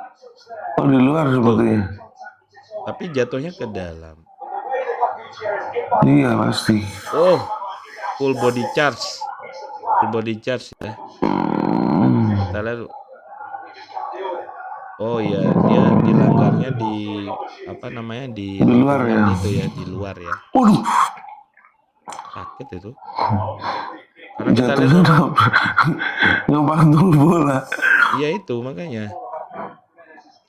Oh di luar sepertinya. Tapi jatuhnya ke dalam. Iya pasti. Oh, full body charge ya. Kita lihat. Oh iya, dia dilanggarnya di apa namanya di luar ya. Itu ya, di luar ya. Waduh. Sakit itu. Karena kita lihat ngebantul bola. Iya itu makanya.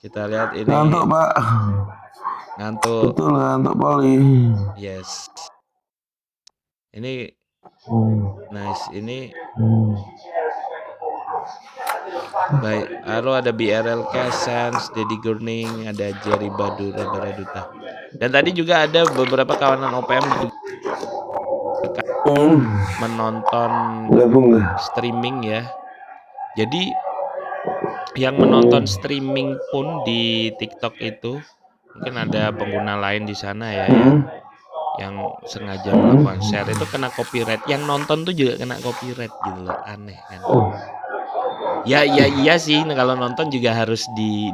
Kita lihat ini. Ngantuk pak. Ngantuk. Betul ngantuk Poli. Yes. Ini nice ini. Baik, ada BRL Sans, Deddy Gurning, ada Jerry Baraduta. Dan tadi juga ada beberapa kawanan OPM menonton streaming ya. Jadi yang menonton streaming pun di TikTok itu mungkin ada pengguna lain di sana ya yang sengaja melakukan share itu kena copyright. Yang nonton tuh juga kena copyright gitu loh, aneh kan. Ya iya sih, kalau nonton juga harus di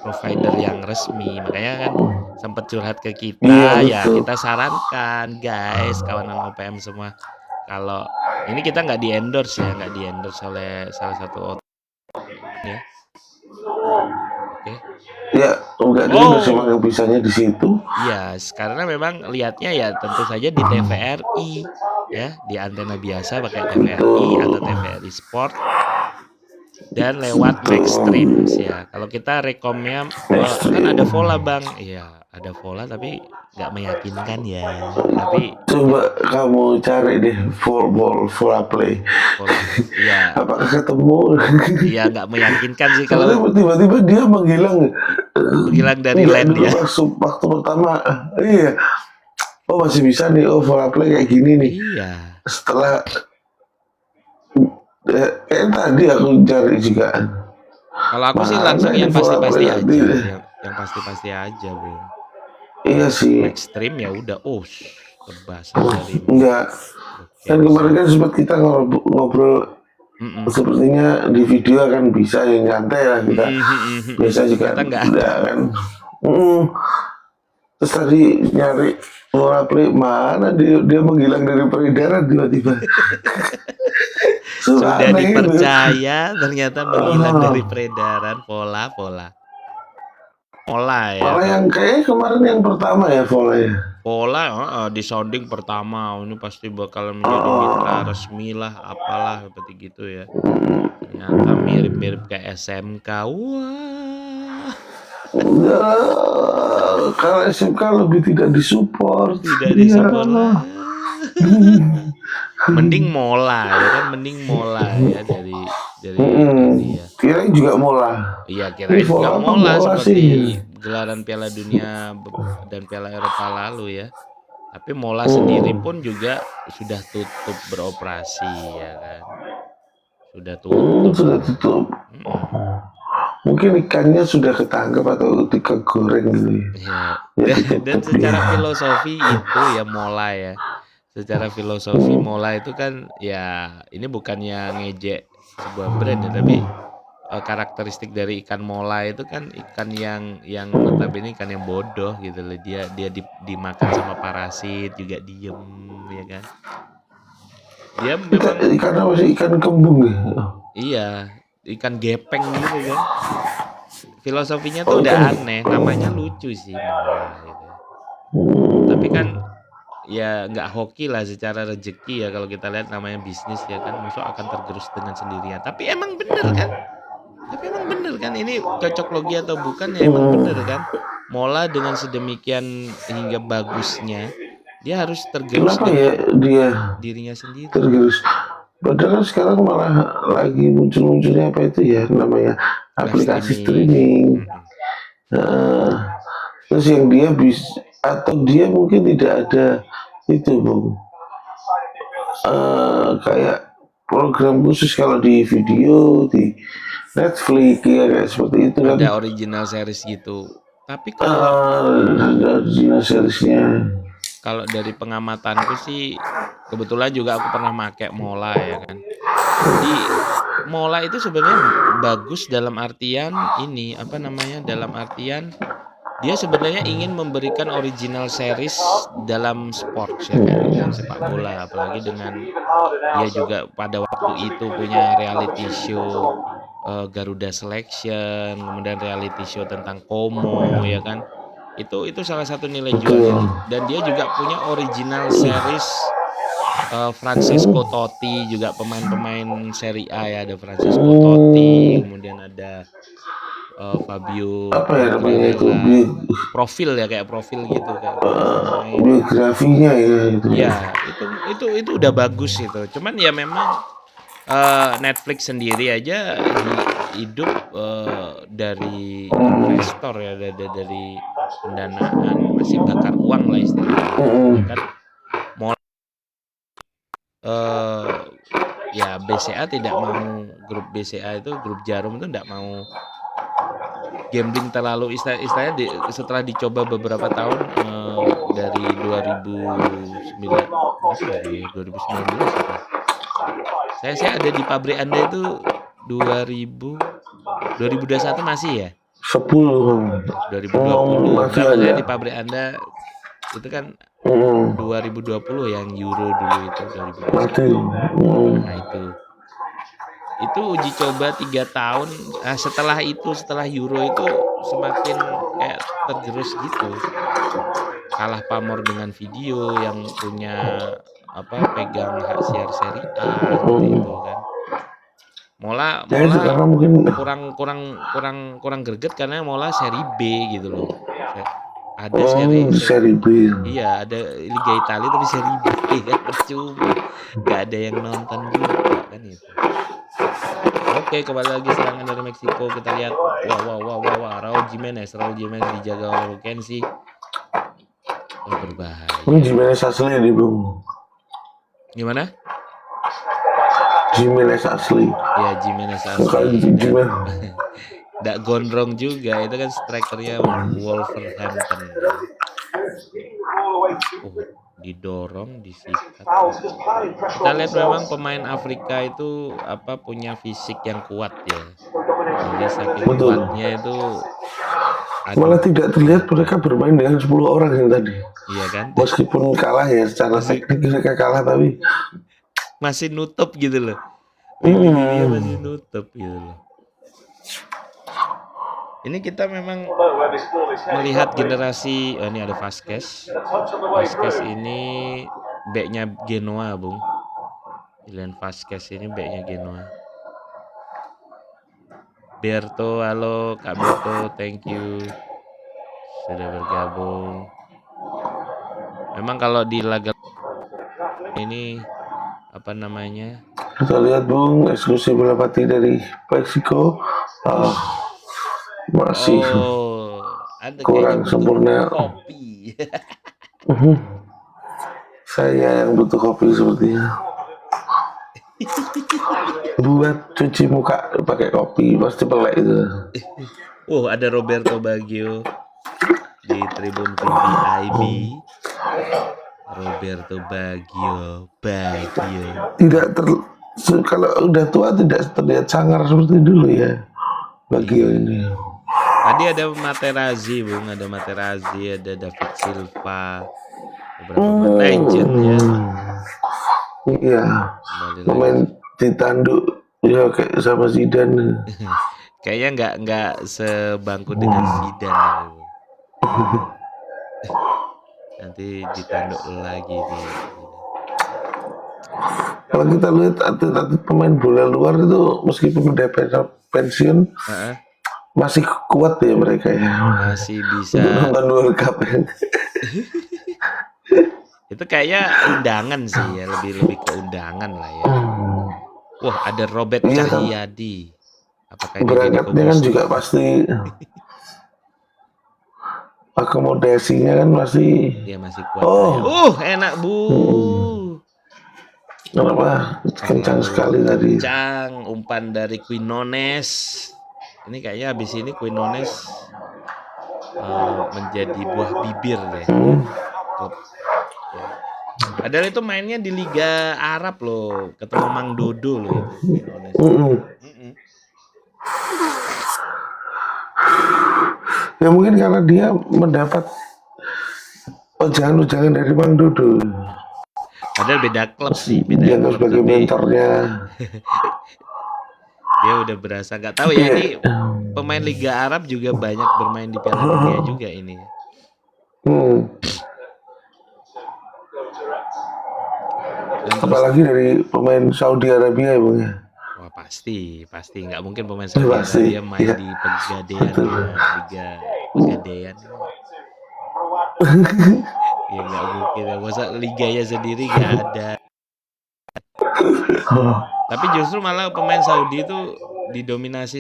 provider yang resmi. Makanya kan sempat curhat ke kita, ya kita sarankan guys, kawanan OPM semua. Kalau ini kita nggak di-endorse ya, nggak di-endorse oleh salah satu ya. Oke. Ya, enggak cuma yang bisanya di situ. Iya, karena memang lihatnya ya tentu saja di TVRI ya, di antena biasa pakai TVRI atau TVRI Sport. Dan lewat Maxstream ya. Kalau kita rekomnya kan ada Vola bang, iya ada Vola tapi nggak meyakinkan ya. Tapi coba kamu cari deh Vola Play. Iya. Apakah ketemu? Iya nggak meyakinkan sih kalau tiba-tiba dia menghilang dari land ya. Waktu pertama, iya. Oh masih bisa nih, Vola Play kayak gini nih. Iya. Setelah tadi aku cari juga. Kalau aku sih langsung yang pasti-pasti aja, yang pasti-pasti aja, Bro. Iya sih. Maxstream ya udah, tebas dari. Enggak. Dan kemarin kan sempat kita ngobrol. Sepertinya di video akan bisa yang nyantai lah kita. Biasa juga enggak kan. Terus tadi nyari Vola Play mana dia menghilang dari peredaran tiba-tiba. Sudah dipercaya ternyata menghilang dari peredaran Vola. Mola ya. Malah yang kayaknya kemarin yang pertama ya Vola ya. Pola di sounding pertama ini pasti bakal menjadi mitra resmi lah, apalah seperti gitu ya. Ternyata mirip-mirip kayak SMK. Wah, Kalau SMK lebih tidak disupport. tidak Ya disupport Allah. lah. Mending Mola ya kan, mending Mola ya dari ya. Kirain juga Mola. Iya, Ini kirain Vola nggak apa Mola Mola seperti sih? gelaran Piala Dunia dan Piala Eropa lalu ya. Tapi Mola sendiri pun juga sudah tutup beroperasi ya kan. Sudah tutup. Sudah tutup. Mungkin ikannya sudah ketangkep atau digoreng gitu ya. Ya. Ya Dan ditutup secara ya. filosofi itu ya Mola ya. Secara filosofi Mola itu kan ya ini bukannya ngejek sebuah brand ya, tapi karakteristik dari ikan Mola itu kan ikan yang notabene ikan yang bodoh gitu loh. Dia dimakan sama parasit juga diem ya kan. Dia memang Ikan apa sih? Ikan kembung ya? iya, ikan gepeng gitu kan. Filosofinya tuh udah aneh, namanya lucu sih Mola gitu. Tapi kan ya nggak hoki lah secara rezeki ya kalau kita lihat namanya bisnis ya kan, masuk akan tergerus dengan sendirinya. Tapi emang bener kan ini cocok logi atau bukan ya emang bener kan. Mola dengan sedemikian hingga bagusnya dia harus tergerus Kenapa ya dengan dia dirinya sendiri. tergerus? Padahal sekarang malah lagi muncul-munculnya apa itu ya namanya Live aplikasi streaming. streaming. Terus yang dia bisa atau dia mungkin tidak ada itu Bung. Kayak program khusus kalau di video di Netflix ya kayak seperti itu kan. Ada original series gitu. Tapi kalau Original seriesnya. kalau dari pengamatanku sih kebetulan juga aku pernah pakai Mola ya kan. Di Mola itu sebenarnya bagus dalam artian ini apa namanya? Dalam artian dia sebenarnya ingin memberikan original series dalam sport ya kan, dalam sepak bola, apalagi dengan dia juga pada waktu itu punya reality show Garuda Selection, kemudian reality show tentang Como ya kan. Itu salah satu nilai jualnya. Dan dia juga punya original series Francesco Totti, juga pemain-pemain Serie A ya, ada Francesco Totti, kemudian ada Fabio Apa ya namanya itu profil ya kayak profil gitu kayak biografinya ya itu. Ya, itu udah bagus itu. Cuman ya memang Netflix sendiri aja hidup dari investor ya, dari pendanaan, masih bakar uang lah istilahnya. Kan ya BCA tidak mau, grup BCA itu grup Jarum itu tidak mau gambling terlalu istilahnya setelah dicoba beberapa tahun dari 2019 apa? Saya ada di pabrik Anda itu 2021 masih ya? 2020 masih kan saya ada. di pabrik Anda itu kan 2020 yang Euro dulu itu 2021. Nah itu uji coba 3 tahun. Nah, setelah Euro itu semakin kayak tergerus gitu. Kalah pamor dengan video yang punya pegang hak siar Serie A seperti itu kan. Mola mungkin kurang greget karena Mola seri B gitu loh. Ada seri B. Iya, ada Liga Italia tapi seri B kan percuma. Gak ada yang nonton juga kan itu. Oke, kembali lagi serangan dari Meksiko. Kita lihat wah Raul Jimenez dijaga oleh Kensi. Berbahaya. Jimenez asli nih, Bung. Gimana? Jimenez asli. Ya, Jimenez asli. Nggak gondrong juga, itu kan strikernya Wolverhampton. Didorong, disikat. Kita lihat memang pemain Afrika itu punya fisik yang kuat ya. Jadi saking kuatnya itu malah tidak terlihat mereka bermain dengan 10 orang yang tadi. Iya kan? Meskipun kalah ya secara teknik mereka kalah tapi masih nutup gitu loh. Dia masih nutup gitu loh. Ini kita memang melihat generasi ini ada Vasquez. Vasquez ini backnya Genoa, Bung. Julian Vasquez ini backnya Genoa. Berto, halo Kak Berto, thank you sudah bergabung. Memang kalau di laga ini apa namanya? Kita lihat Bung, eksklusi bola mati dari Meksiko. Masih Ada kurang kayaknya sempurna. kopi. Saya yang butuh kopi sepertinya. Buat cuci muka pakai kopi pasti pelek itu. Ada Roberto Baggio di Tribun VVIB. Roberto Baggio. Tidak kalau udah tua tidak terlihat sangar seperti dulu ya. Baggio ini. Tadi ada Materazzi, Bung, ada Materazzi, ada David Silva, beberapa legend ya. Iya. Pemain ditanduk ya kayak sama Zidane. Kayaknya nggak sebangku dengan Zidane ya, Bung. Nanti ditanduk lagi nih. Kalau kita lihat atlet-atlet pemain bola luar itu meskipun udah pensiun, masih kuat ya mereka ya. Masih bisa nonton World Cup ya. Itu kayaknya undangan sih ya, lebih ke undangan lah ya. Wah, ada Robert Cahyadi. Apakah berangkatnya kan juga pasti akomodasinya kan masih. Dia masih kuat. Enak Bu. Kenapa? Kencang sekali tadi. Kencang umpan dari Quinones. Ini kayaknya habis ini Quinones menjadi buah bibir deh. Klub. Ya. Padahal itu mainnya di Liga Arab loh, ketemu Mang Dodo loh itu Quinones. Ya mungkin karena dia mendapat ujangan dari Mang Dodo. Padahal beda klub sih, beda klub sebagai mentornya. Dia udah berasa, nggak tahu ya ini pemain Liga Arab juga banyak bermain di Piala Dunia juga ini. Apalagi dari pemain Saudi Arabia ya Bung ya. Wah pasti nggak mungkin pemain Saudi Arabia main di Pegadaian Liga Pegadaian. Ya nggak mungkin ya, masa liganya sendiri nggak ada. Tapi justru malah pemain Saudi itu didominasi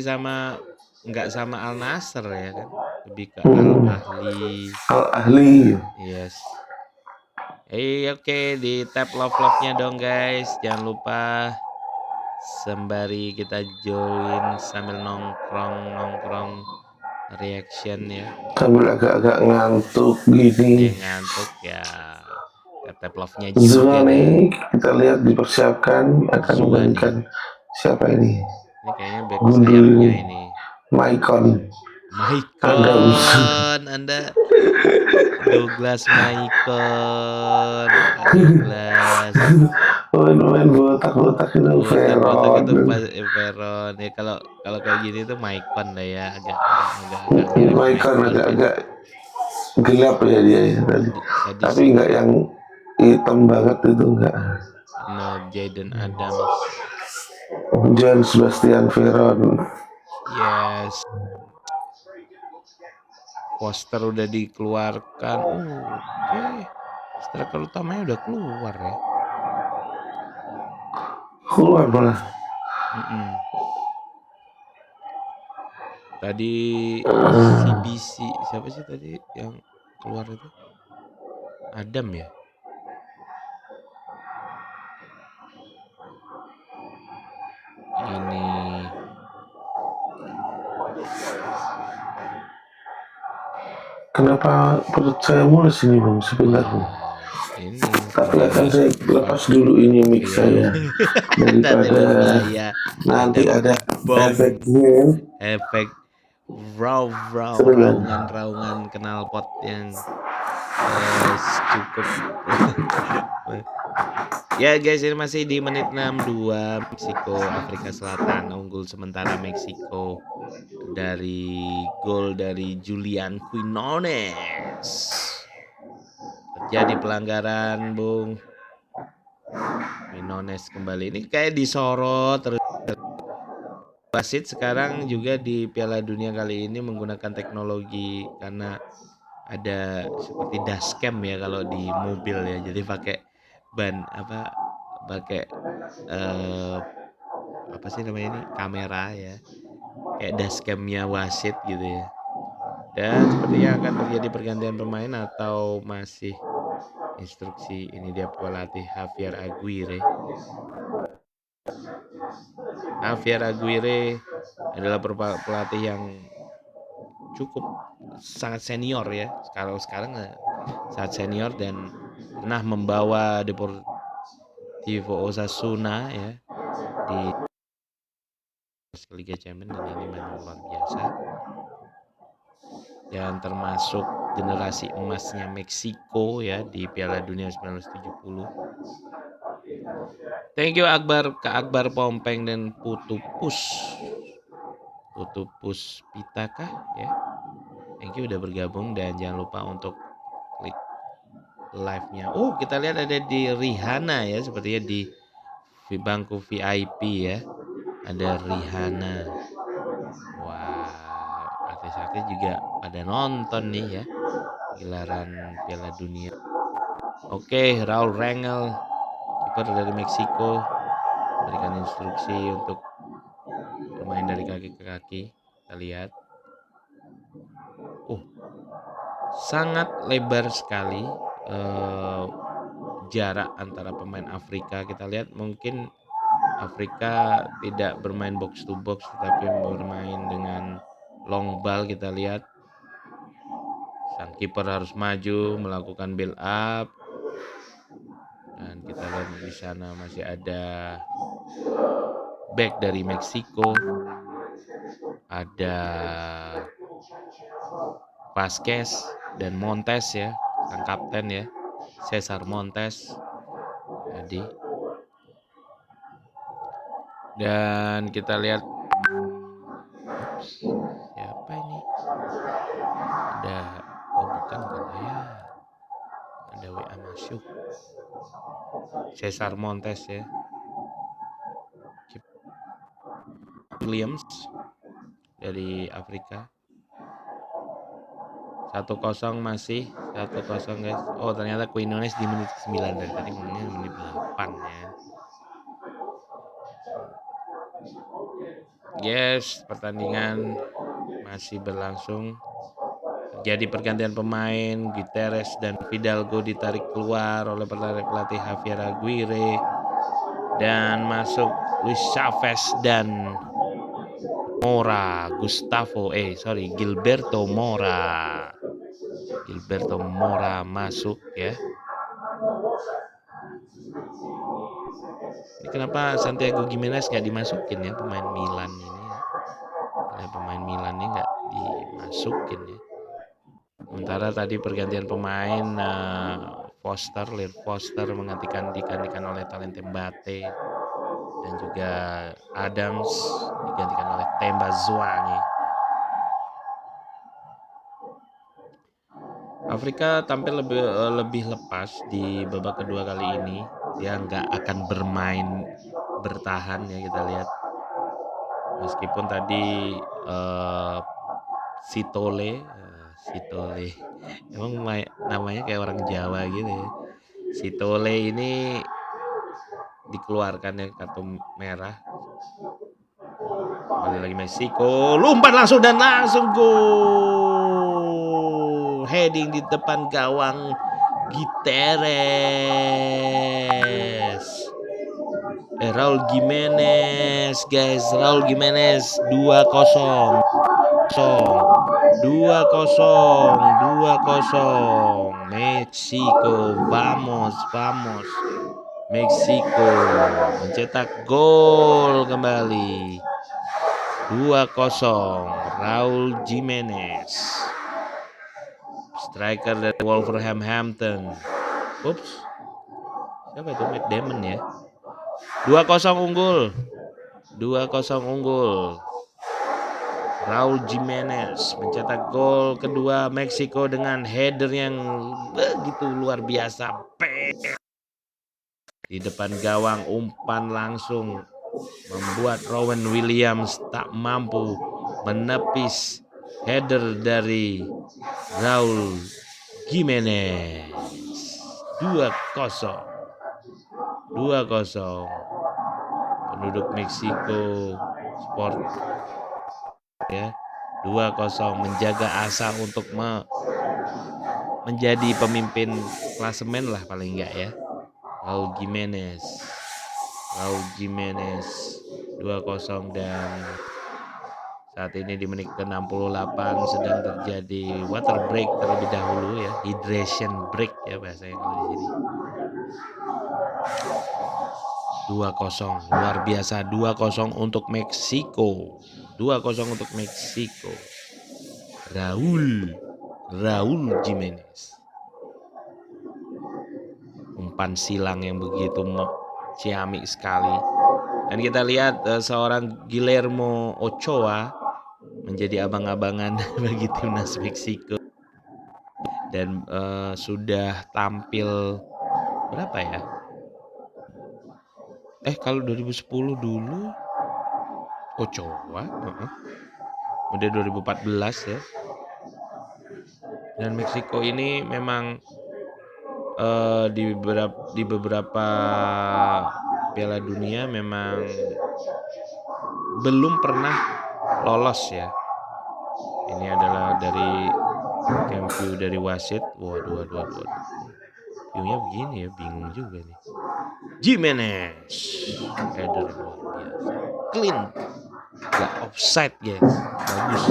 nggak sama Al Nassr ya kan, lebih ke Al Ahli. Yes. Oke, di tap love-nya dong guys, jangan lupa sembari kita join sambil nongkrong reaction ya. Sambil agak-agak ngantuk gini. Ngantuk ya. Tap love-nya juga nih. Kita lihat dipersiapkan akan memainkan siapa ini? Ini kayaknya back sayapnya ini. Maicon. Anda Douglas Maicon. Douglas. Pemain botak-botak itu Veron. Ya kalau kayak gini tuh Maicon lah ya, agak Maicon agak gelap ya dia ya tadi. Tapi enggak yang hitam banget itu enggak. No, Jayden Adams. John Sebastian Veron. Yes. Poster udah dikeluarkan. Oke. Striker utamanya udah keluar ya. Keluar malah. Tadi CBC siapa sih tadi yang keluar itu? Adam ya. Ini kenapa perut saya mulus ini Bang sebentar Bang. Ini tapi akan saya lepas dulu ini mix saya daripada nanti ada efek raungan knalpot yang cukup Ya guys, ini masih di menit 62, Meksiko Afrika Selatan unggul sementara Meksiko dari gol dari Julian Quinones. Terjadi pelanggaran, Bung. Quinones kembali. Ini kayak disorot terus. Wasit sekarang juga di Piala Dunia kali ini menggunakan teknologi karena ada seperti dashcam ya kalau di mobil ya. Jadi pakai pakai eh, apa sih namanya ini, kamera ya, kayak dashcamnya wasit gitu ya. Dan sepertinya akan terjadi pergantian pemain atau masih instruksi. Ini dia pelatih Javier Aguirre. Javier Aguirre adalah pelatih yang cukup sangat senior ya. Sekarang sangat senior dan pernah membawa Deportivo Osasuna ya di Liga Champions, dan ini memang luar biasa. Dan termasuk generasi emasnya Meksiko ya di Piala Dunia 1970. Thank you Kak Akbar Pompeng dan Putupus Pitakah ya. Thank you udah bergabung dan jangan lupa untuk klik live-nya. Oh, kita lihat ada di Rihanna ya, sepertinya di bangku VIP ya. Ada Rihanna. Wah, artis-artis juga pada nonton nih ya gelaran Piala Dunia. Oke, Raul Rangel, kiper dari Meksiko, berikan instruksi untuk bermain dari kaki ke kaki. Kita lihat. Sangat lebar sekali jarak antara pemain Afrika. Kita lihat mungkin Afrika tidak bermain box to box tetapi bermain dengan long ball. Kita lihat sang kiper harus maju melakukan build up, dan kita lihat di sana masih ada back dari Meksiko, ada Vasquez dan Montes ya, sang kapten ya, Cesar Montes. Dan kita lihat siapa ini, ada bukan ya, ada WA masuk, Cesar Montes ya, Williams dari Afrika. 1-0 masih 1-0 guys. Oh ternyata Quinones di menit 9, dari tadi ngomongnya menit 8 ya. Yes, pertandingan masih berlangsung. Terjadi pergantian pemain, Guterres dan Fidalgo ditarik keluar oleh pelatih Javier Aguirre, dan masuk Luis Chavez dan Gilberto Mora masuk ya. Ini kenapa Santiago Gimenez nggak dimasukin ya, pemain Milan ini ya. Pemain Milan ini nggak dimasukin ya. Sementara tadi pergantian pemain, Leer Foster digantikan oleh Talente Mbate, dan juga Adams digantikan oleh Temba Zouangi. Afrika tampil lebih lepas di babak kedua kali ini. Dia nggak akan bermain bertahan ya, kita lihat. Meskipun tadi Sitole emang namanya kayak orang Jawa gitu ya. Sitole ini dikeluarkan ya, kartu merah. Kembali lagi Meksiko, lumpat langsung gol, heading di depan gawang Guterres. Raul Gimenez guys, 2-0 Meksiko, vamos Meksiko mencetak gol kembali. 2-0 Raul Gimenez, striker dari Wolverhampton. Siapa itu? Matt Damon ya. 2-0 unggul. 2-0 unggul. Raul Jimenez mencetak gol kedua Meksiko dengan header yang begitu luar biasa. Di depan gawang, umpan langsung membuat Rowan Williams tak mampu menepis header dari Raul Jimenez. 2-0. 2-0. Penduduk Meksiko Sport ya. 2-0 menjaga asa untuk menjadi pemimpin klasemen lah paling enggak ya. Raul Jimenez 2-0 dan saat ini di menit ke-68 sedang terjadi water break terlebih dahulu ya, hydration break ya bahasanya kalau di sini. 2-0 luar biasa, 2-0 untuk Meksiko. 2-0 untuk Meksiko. Raul Jimenez. Umpan silang yang begitu ciamik sekali. Dan kita lihat seorang Guillermo Ochoa menjadi abang-abangan bagi timnas Meksiko. Dan sudah tampil berapa ya? Kalau 2010 dulu Ochoa, kemudian 2014 ya. Dan Meksiko ini memang di beberapa Piala Dunia memang belum pernah lolos ya. Ini adalah dari camp view dari wasit. Waduh. Viewnya begini ya, bingung juga nih. Jimenez, header luar biasa, clean, gak offside guys, bagus.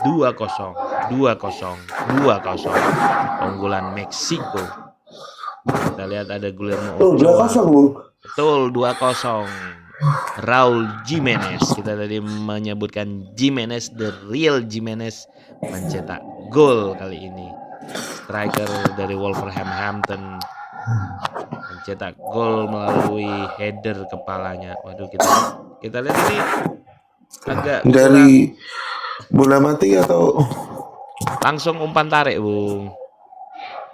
2-0 unggulan Meksiko. Kita lihat ada Guillermo Ochoa. Betul, 2-0 Raul Jimenez. Kita tadi menyebutkan Jimenez, the real Jimenez, mencetak gol kali ini. Striker dari Wolverhampton mencetak gol melalui header kepalanya. Waduh, kita lihat ini agak dari bola mati atau langsung umpan tarik, Bung.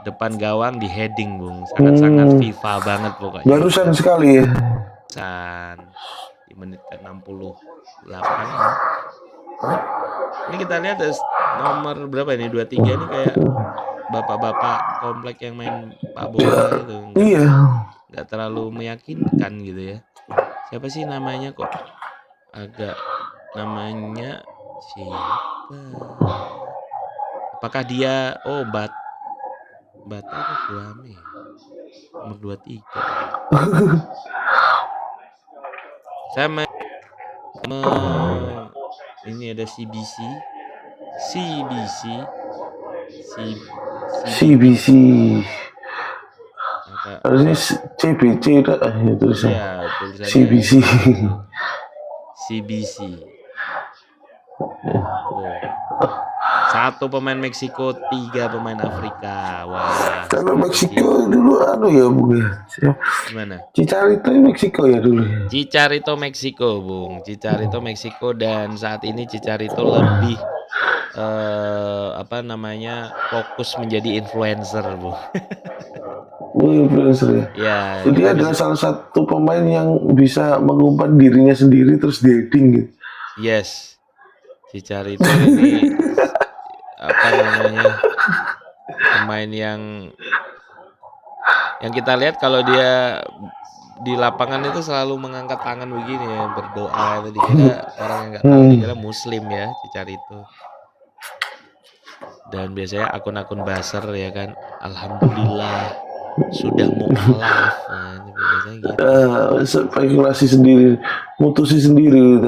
Depan gawang di heading, Bung. Sangat-sangat FIFA banget pokoknya. Barusan sekali ya. Di menit ke-68. Ini kita lihat nomor berapa ini? 23 ini kayak bapak-bapak komplek yang main pak bola gitu. Iya. Nggak terlalu meyakinkan gitu ya. Siapa sih namanya kok? Namanya siapa? Apakah dia Bata atau Suami? Nomor 23. Sama ini ada CBC. Harusnya CBC itu ya, tulisannya CBC. Satu pemain Meksiko, 3 pemain Afrika. Wah. Kalau Meksiko dulu ya, Bung ya. Gimana? Chicharito Meksiko ya dulu. Chicharito Meksiko, Bung. Chicharito Meksiko, dan saat ini Chicharito lebih fokus menjadi influencer, Bung. Influencer ya. Jadi dia adalah salah satu pemain yang bisa mengumpan dirinya sendiri terus dating gitu. Yes. Chicharito ini pemain yang kita lihat kalau dia di lapangan itu selalu mengangkat tangan begini ya, berdoa. Tadi kira orang yang nggak tahu dikira Muslim ya, Chicharito. Dan biasanya akun-akun buzzer ya kan, alhamdulillah sudah mualaf. Nah, biasanya gitu. Spekulasi sendiri, mutusin sendiri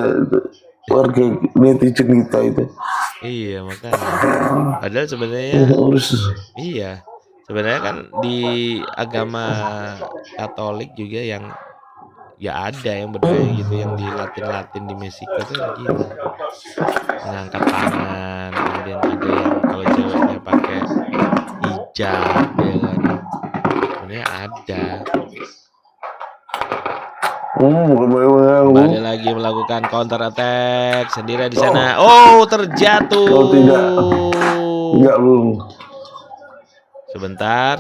warga netizen kita itu. Iya, makanya. Padahal sebenarnya iya. Sebenarnya kan di agama Katolik juga yang ya ada yang berdoa gitu, yang di Latin di Meksiko tuh gitu. Mengangkat tangan, kemudian ada yang kalau ceweknya pakai hijab ya kan. Sebenarnya ada. Kembali lagi melakukan counter attack sendiri di sana. Oh, terjatuh. Oh tidak. Enggak, Bung. Sebentar.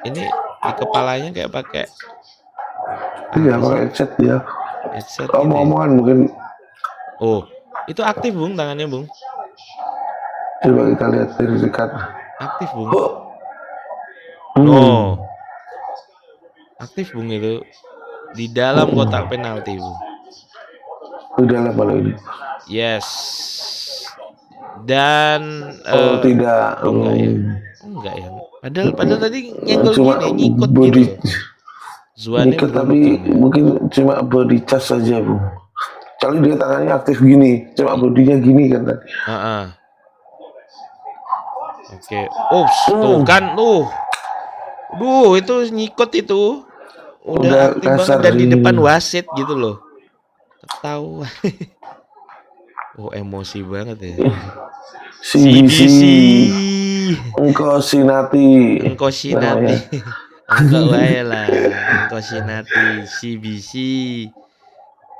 Ini di kepalanya kayak pakai Iya, pakai headset dia. Headset gitu ya? Omong-omongan mungkin. Oh, itu aktif Bung tangannya Bung. Coba kita lihat dari dekat. Aktif Bung. Hmm. Oh, aktif Bung itu di dalam kotak penalti Bung. Di dalam kalau ini. Yes. Dan tidak. Enggak ya. Enggak ya. Padahal tadi nyenggol Cuma gini, nyikut body, gitu. Zuannya nyikut tapi beruntung ya. mungkin cuma body charge saja, Bu. Kali dia tangannya aktif gini, cuma bodinya gini kan tadi. Oke. Tuh kan tuh. Duh, itu nyikut itu. Udah aktif banget dan di depan wasit gitu loh. Ketahuan. Oh, emosi banget ya. CBC. Engkau sinati. Engkau wae lah. Engkau sinati. CBC.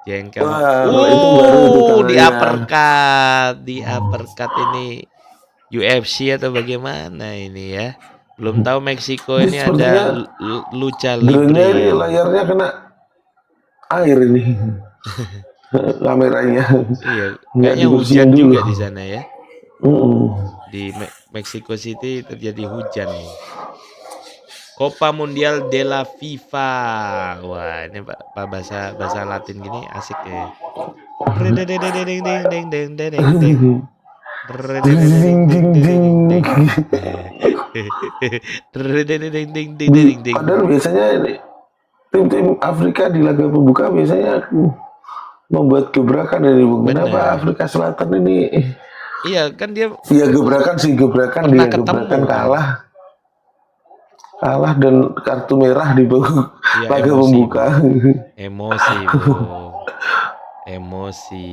Jengkel. Di uppercut ini UFC atau bagaimana ini ya? Belum tahu Meksiko ini ada lucha libre. Ini layarnya kena air ini. Kameranya. Iya, kayaknya hujan juga di sana ya. Di Mexico City terjadi hujan nih. Copa Mundial de la FIFA. Wah, ini bahasa Latin gini asik ya. Padahal biasanya ini tim-tim Afrika di laga pembuka biasanya membuat gebrakan ini, Bung. Kenapa Afrika Selatan ini? Iya kan dia. Iya gebrakan kalah dan kartu merah di laga pembuka. Emosi, Bung. Emosi.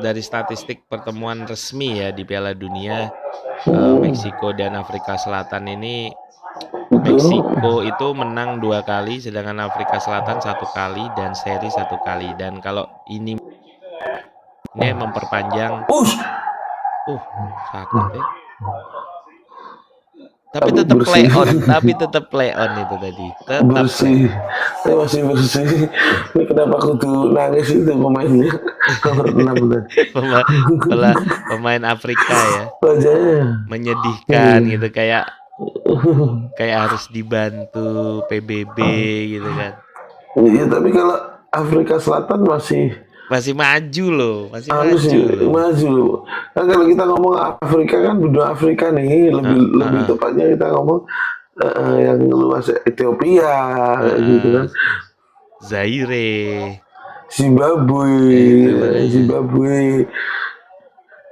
Dari statistik pertemuan resmi ya di Piala Dunia, Meksiko dan Afrika Selatan ini, Meksiko itu menang 2 kali, sedangkan Afrika Selatan 1 kali dan seri 1 kali. Dan kalau ini memperpanjang, sakit ya. Tapi tetap play on itu tadi. Tetap bersih. Saya masih bersih. Ini kenapa aku tuh nangis itu pemainnya nomor 6 pemain Afrika ya. Wajahnya menyedihkan gitu, kayak harus dibantu PBB gitu kan. Iya, tapi kalau Afrika Selatan masih maju loh, maju loh. Kan kalau kita ngomong Afrika kan benua Afrika nih, lebih tepatnya kita ngomong yang luas Ethiopia gitu kan. Zaire, Zimbabwe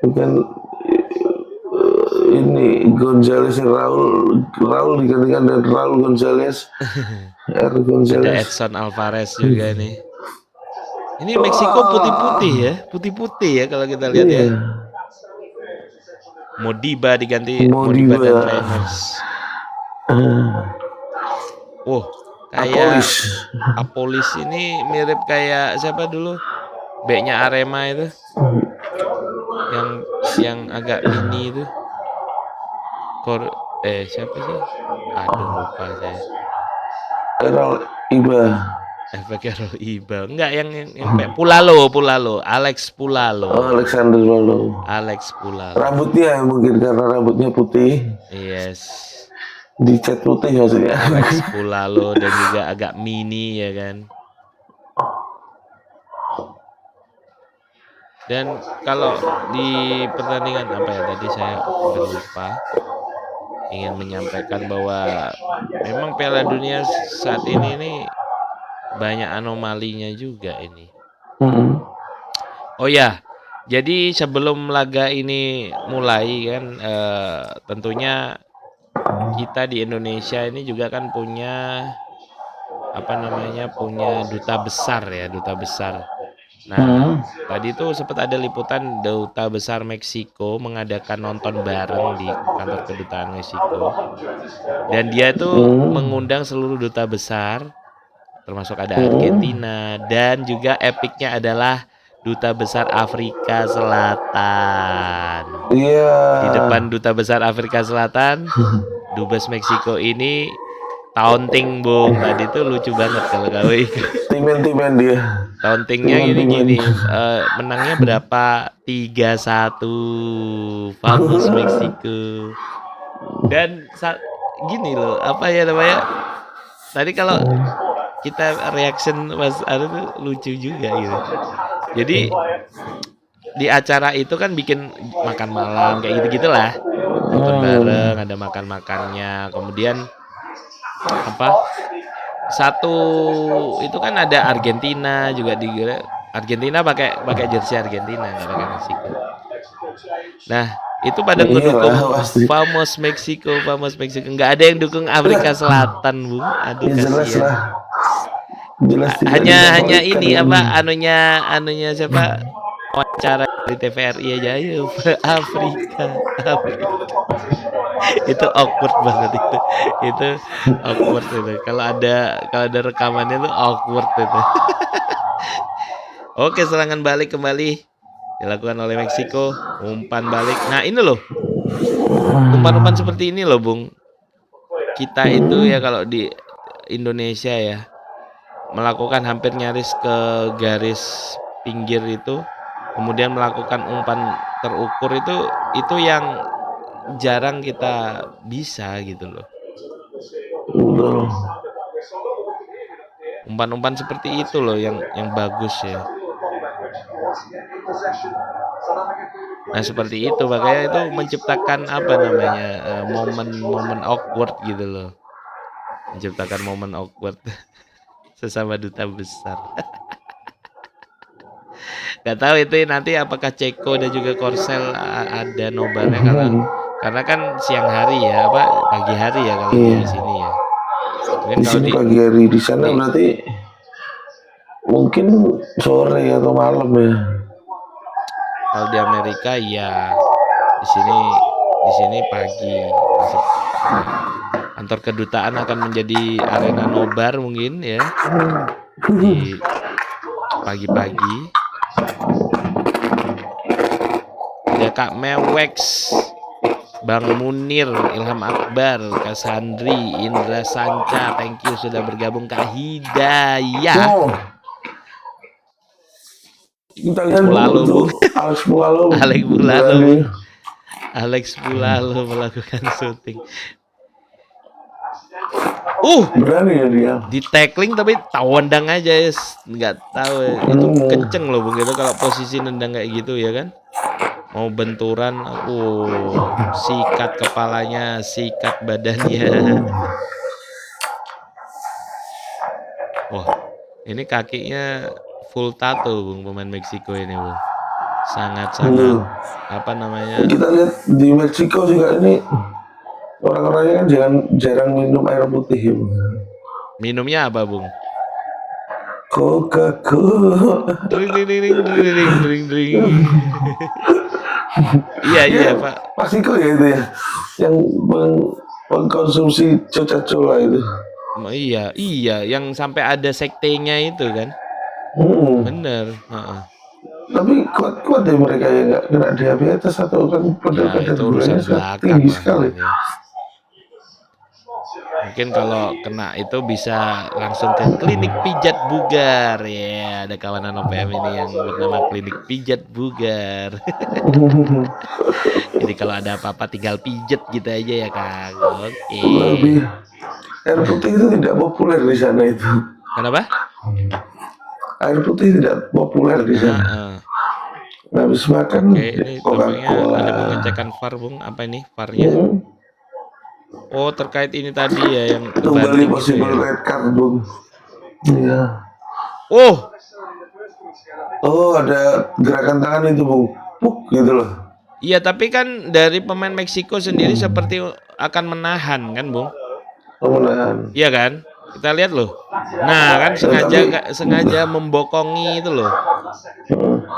bukan ini Gonzales Raul digantikan dengan Raul Gonzales. Ada Edson Alvarez juga nih. Ini Meksiko putih-putih ya kalau kita lihat ya. Modiba diganti Modiba dan Reynolds. Kayak Apolis ini mirip kayak siapa dulu? Beknya Arema itu. Yang agak mini itu. Siapa sih? Aduh lupa saya. Iba. Enggak yang Pulalo. Alex Pulalo. Alexander Pulalo. Rambutnya mungkin karena rambutnya putih. Yes. Dicat putih maksudnya. Alex Pulalo dan juga agak mini ya kan. Dan kalau di pertandingan apa ya tadi saya lupa, ingin menyampaikan bahwa memang Piala Dunia saat ini banyak anomalinya juga ini. Oh ya, jadi sebelum laga ini mulai kan, tentunya kita di Indonesia ini juga kan punya punya duta besar Nah, tadi tuh sempat ada liputan Duta Besar Meksiko mengadakan nonton bareng di kantor kedutaan Meksiko. Dan dia tuh mengundang seluruh duta besar, termasuk ada Argentina, dan juga epicnya adalah Duta Besar Afrika Selatan. Iya. Di depan Duta Besar Afrika Selatan, Dubes Meksiko ini taunting, Bung. Tadi tuh lucu banget kalau kau ikut. Timen dia. Tauntingnya gini, menangnya berapa? 3-1, Vamos Meksiko. Dan gini loh, apa ya namanya? Tadi kalau kita reaction Mas Aru tuh lucu juga gitu. Jadi di acara itu kan bikin makan malam kayak gitu-gitulah. Nonton bareng, ada makan-makannya. Kemudian apa? Satu itu kan ada Argentina juga di Argentina pakai jersey Argentina, nggak pakai Meksiko. Nah, itu pada ngedukung Vamos Meksiko, nggak ada yang dukung Afrika Selatan, Bung. Aduh, kasihan. Hanya ini apa anunya siapa, wawancara di TVRI aja, ayo Afrika. Itu awkward banget itu awkward itu. Kalau ada rekamannya tuh awkward itu. Oke, serangan balik kembali dilakukan oleh Meksiko, umpan balik. Nah, ini loh, umpan-umpan seperti ini loh, Bung. Kita itu ya kalau di Indonesia ya melakukan hampir nyaris ke garis pinggir itu, kemudian melakukan umpan terukur itu yang jarang kita bisa gitu loh. Umpan-umpan seperti itu loh yang bagus ya. Nah, seperti itu makanya itu menciptakan apa namanya momen-momen awkward gitu loh. Menciptakan momen awkward sesama duta besar. Gak tahu itu nanti apakah Ceko dan juga Korsel ada nobarnya karena kan siang hari ya, pagi hari ya kalau di sini ya. Mungkin di sini pagi hari, di sana berarti mungkin sore atau malam ya. Kalau di Amerika ya, di sini pagi. Kantor kedutaan akan menjadi arena nobar mungkin ya di pagi-pagi. Ada Kak Mewex, Bang Munir, Ilham Akbar, Kak Sandri, Indra Sanca, thank you sudah bergabung. Kak Hidayah. Kita lihat Bulalo, Alex Bulalo melakukan syuting. Berani ya dia. Di tackling tapi tawandang aja ya, nggak tahu ya. Itu kenceng loh Bung itu kalau posisi nendang kayak gitu ya kan. Mau benturan, sikat kepalanya, sikat badannya. Wah, ini kakinya full tato Bung, pemain Meksiko ini Bung. Sangat-sangat apa namanya? Kita lihat di Meksiko juga ini orang-orangnya kan jarang minum air putih Bung. Minumnya apa Bung? Coca-Cola. Iya Pak. Meksiko ya itu ya, yang mengkonsumsi Coca-Cola itu. Iya, yang sampai ada sektenya itu kan. Bener. Tapi kuat ya mereka yang nggak kena diabetes atau kan kadar gulanya tinggi sekali. Ya. Mungkin kalau kena itu bisa langsung ke klinik pijat bugar ya. Ada kawanan OPM ini yang bernama klinik pijat bugar. Jadi kalau ada apa-apa tinggal pijet gitu aja ya Kang. Oke. Lebih air putih itu tidak populer di sana itu. Kenapa? Air putih tidak populer di sana. Habis makan Coca-Cola. Ada pengecekan VAR Bung, apa ini VAR-nya? Oh, terkait ini tadi ya yang kembali possible red card Bung. Iya. Oh, ada gerakan tangan itu Bung. Puk gitu loh. Iya, tapi kan dari pemain Meksiko sendiri seperti akan menahan kan Bung? Menahan. Iya kan? Kita lihat loh. Nah, kan sengaja membokongi itu loh.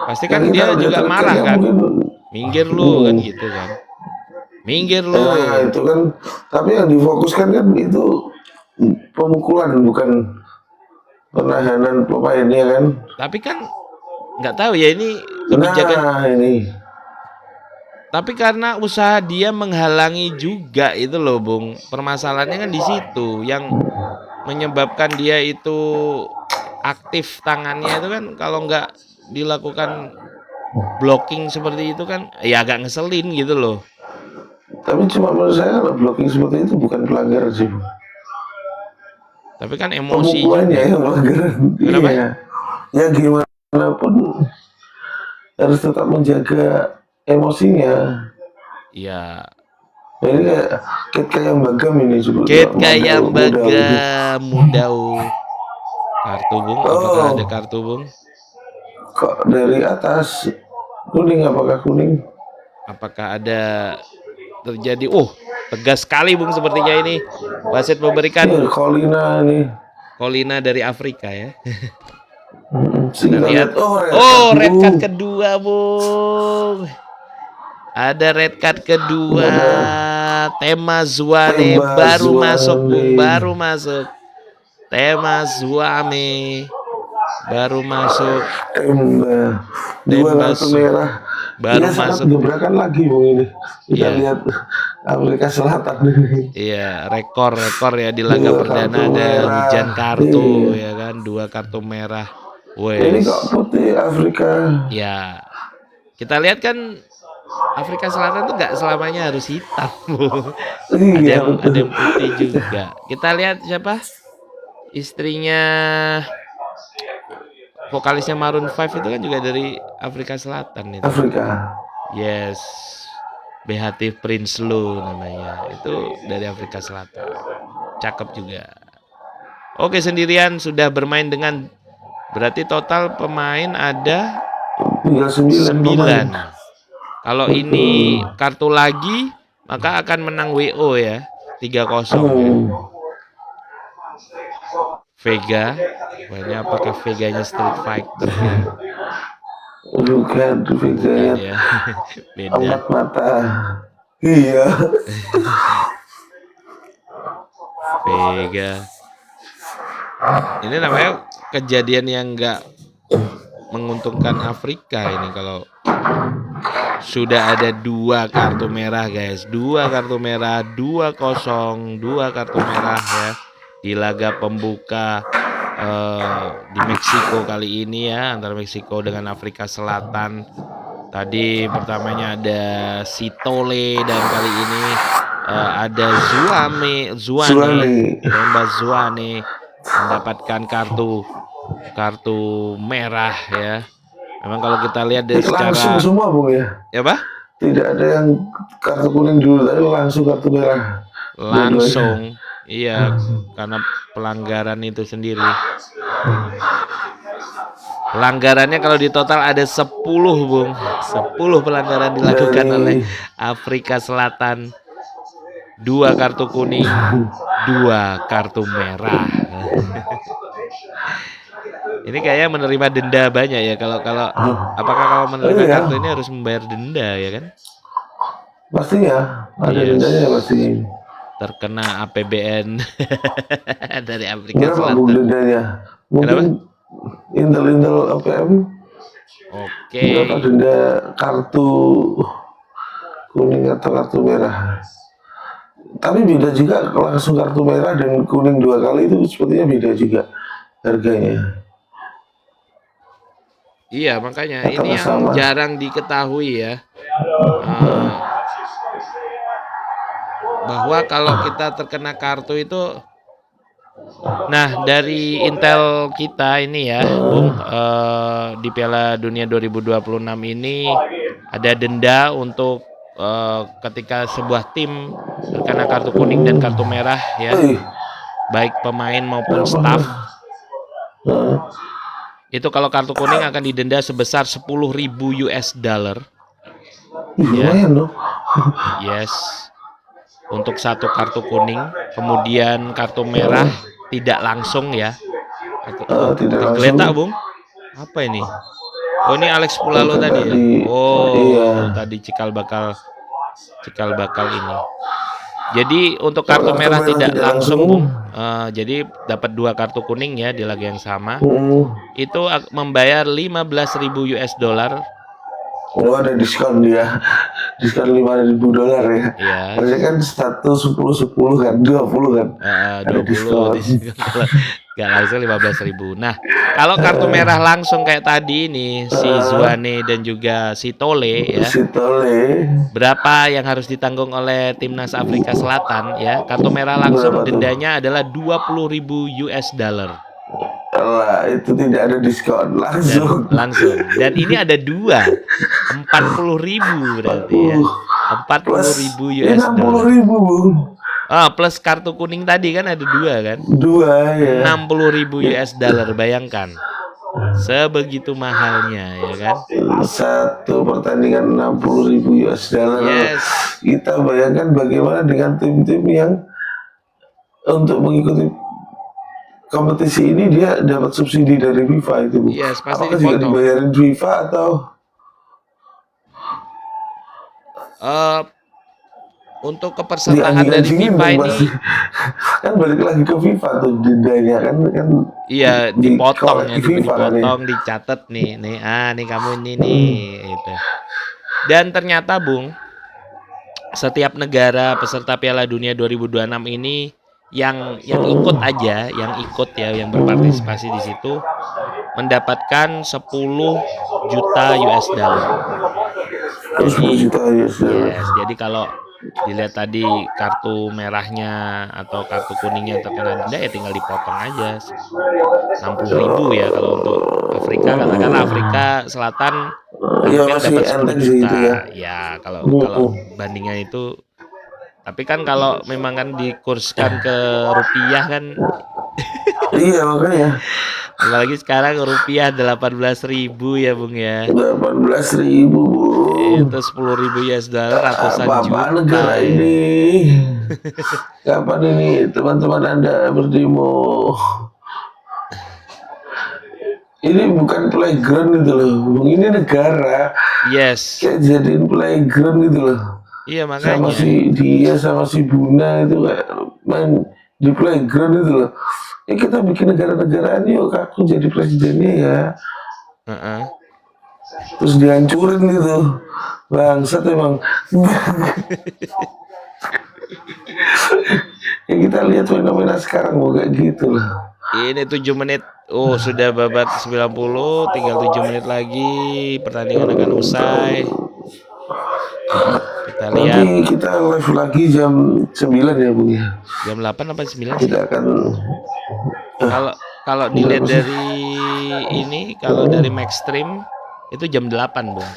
Pasti Ya kan kita dia lihat juga red marah card-nya kan, mungkin. minggir lu kan gitu kan, minggir Ya lu. itu kan, tapi yang difokuskan kan itu pemukulan bukan penahanan pemainnya kan. Tapi kan nggak tahu ya ini kebijakan. Nah ini. Tapi karena usaha dia menghalangi juga itu loh, Bung. Permasalahannya kan di situ yang menyebabkan dia itu aktif tangannya itu kan kalau nggak dilakukan blocking seperti itu kan ya agak ngeselin gitu loh. Tapi cuma menurut saya kalau blocking seperti itu bukan pelanggaran sih. Tapi kan emosi Pemukulannya juga. yang pelanggaran. Kenapa? Iya. Ya gimana pun harus tetap menjaga emosinya. Ya, Ini kayak Bagam ini Kit sebetulnya kayak modal ini. mudau. Kartu, Bung. Apakah ada Oh, kartu, Bung? kok dari atas kuning, apakah kuning? Apakah ada terjadi? Oh, tegas sekali, Bung, sepertinya ini. Wasit memberikan Iya, Colina nih. Colina dari Afrika ya. Kita Kita lihat. lihat, oh red card, Oh, red card kedua, Bung. Ada red card Ini kedua. ada Tema Zwane Temba baru masuk, Bung. Zwane. Baru masuk. Tema Zwane baru masuk. Temba. Dua Temba kartu merah. baru Dia sangat masuk. gebrakan lagi Bung ini. Kita Iya. lihat Amerika Selatan ini. Iya, rekor ya di laga Dua perdana kartu ada merah. hujan kartu Iya. ya kan, 2 kartu merah. Ini Wes. kok putih Afrika. Ya, kita lihat kan Afrika Selatan tuh nggak selamanya harus hitam, Bu. Iya, Ada yang putih juga. Kita lihat siapa? Istrinya vokalisnya Maroon 5 itu kan juga dari Afrika Selatan itu. Afrika. Yes. BHT Prince Lu namanya. Itu dari Afrika Selatan. Cakep juga. Oke, sendirian sudah bermain dengan berarti total pemain ada Tinggal 9 pemain. 9. Kalau ini kartu lagi maka akan menang WO ya. 3-0 ya. Vega. Wah, ini apakah Veganya Street Fighter ya? Bukan Vega ya. Beda. Empat mata. Iya. Vega. Ini namanya kejadian yang nggak menguntungkan Afrika ini kalau sudah ada 2 kartu merah guys, 2 kartu merah, 2-0, 2 kartu merah ya di laga pembuka di Meksiko kali ini ya, antara Meksiko dengan Afrika Selatan. Tadi pertamanya ada Sitole dan kali ini ada Zwane, Temba Zwane mendapatkan kartu merah ya. Memang kalau kita lihat dari secara langsung semua Bung ya. Ya, Pak? Tidak ada yang kartu kuning dulu, tapi langsung kartu merah. Langsung. Iya, karena pelanggaran itu sendiri. Pelanggarannya kalau di total ada 10, Bung. 10 pelanggaran dilakukan oleh Afrika Selatan. 2 kartu kuning, 2 kartu merah. Ini kayaknya menerima denda banyak ya. Apakah kalau menerima kartu ini harus membayar denda ya kan? Pastinya ada dendanya pasti. Terkena APBN dari Afrika Berapa Selatan. Bung dendanya? Mungkin Intel APM. Oke. Berapa denda kartu kuning atau kartu merah? Tapi beda juga langsung kartu merah dan kuning 2 kali itu sepertinya beda juga harganya. Iya, makanya ini yang jarang diketahui ya. Bahwa kalau kita terkena kartu itu, nah dari Intel kita ini ya, Bung, di Piala Dunia 2026 ini ada denda untuk ketika sebuah tim terkena kartu kuning dan kartu merah ya, baik pemain maupun staff. Itu kalau kartu kuning akan didenda sebesar 10.000 US dollar. Ya. Yes. Untuk 1 kartu kuning, kemudian kartu merah tidak langsung ya. Tergeletak, Bung. Apa ini? Oh, ini Alex Pulalo Bukan tadi ya? tadi. Iya. Oh, tadi cikal bakal ini. Jadi untuk Kalau kartu kartu merah merah tidak tidak langsung, langsung, Bung. Jadi dapat 2 kartu kuning ya di laga yang sama. Itu membayar 15.000 US dollar. oh ada diskon dia, diskon $5.000 ya. Iya. Harusnya kan 10 kan, 20 kan. Ada 20 diskon. kalau nggak langsung 15.000. Nah, kalau kartu merah langsung kayak tadi ini si Zwane dan juga si Tole ya. Si Tole. Berapa yang harus ditanggung oleh timnas Afrika Selatan ya? Kartu merah langsung Berapa tuh? dendanya adalah 20.000 US dollar. Lah, itu tidak ada diskon langsung. Dan ini ada 40.000 berarti ya. 40.000 US dollar. 60.000 Bung. Plus kartu kuning tadi kan ada 2 kan? 2 ya. 60.000 US dollar, bayangkan. Sebegitu mahalnya ya kan? Satu pertandingan 60.000 US dollar. Yes. Kita bayangkan bagaimana dengan tim-tim yang untuk mengikuti kompetisi ini dia dapat subsidi dari FIFA itu, Bu. Yes, pasti apakah juga dipotong. dibayarin FIFA atau untuk kepesertaan dari FIFA ini kan balik lagi ke FIFA tuh dendanya kan iya dipotong ya, FIFA dipotong, dicatat nih kamu ini nih itu. Dan ternyata Bung, setiap negara peserta Piala Dunia 2026 ini yang ikut aja, yang berpartisipasi di situ mendapatkan 10 juta US dollar. 10 juta US dollar. Yes, jadi kalau dilihat tadi kartu merahnya atau kartu kuningnya terkena denda ya tinggal dipotong aja 60.000 ya kalau untuk Afrika, katakanlah Afrika Selatan ya mungkin masih dapat 10 juta gitu ya. Ya kalau bandingnya itu, tapi kan kalau memang kan dikurskan ke rupiah kan iya makanya apalagi sekarang rupiah 18.000 ya Bung ya. 18.000 Bung. Itu 10.000 US dollar, ratusan juta negara ini. Kapan ini teman-teman Anda berdemo? Ini bukan playground gitu loh Bung, ini negara. Yes. Kayak jadiin playground gitu loh. Iya makanya. Sama si dia sama si Buna itu kayak main di playground itu loh. Ya kita bikin negara-negaraan yuk, aku jadi presidennya ya. Terus dihancurin gitu. Bangsat emang. Ya kita lihat fenomena sekarang mau kayak gitu lah. Ini 7 menit. Oh, sudah babat 90, tinggal 7 menit lagi pertandingan akan usai. Kita lihat. Nanti kita live lagi jam 9 ya Bung ya. Jam 8 apa 9 sih? Kita akan kalau dilihat dari ini, kalau dari Maxstream itu jam 8 Bung.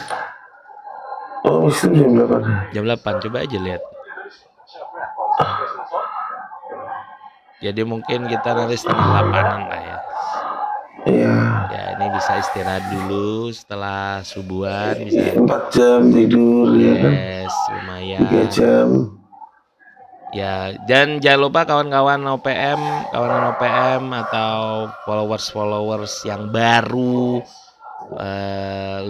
Oh, Maxstream jam 8. Jam 8, coba aja lihat. Jadi mungkin kita nanti setengah 8-an lah ya. Iya. Ya ini bisa istirahat dulu setelah subuhan, bisa 4 jam tidur ya kan. Yes, lumayan. 3 jam. Ya, dan jangan lupa kawan-kawan OPM atau followers yang baru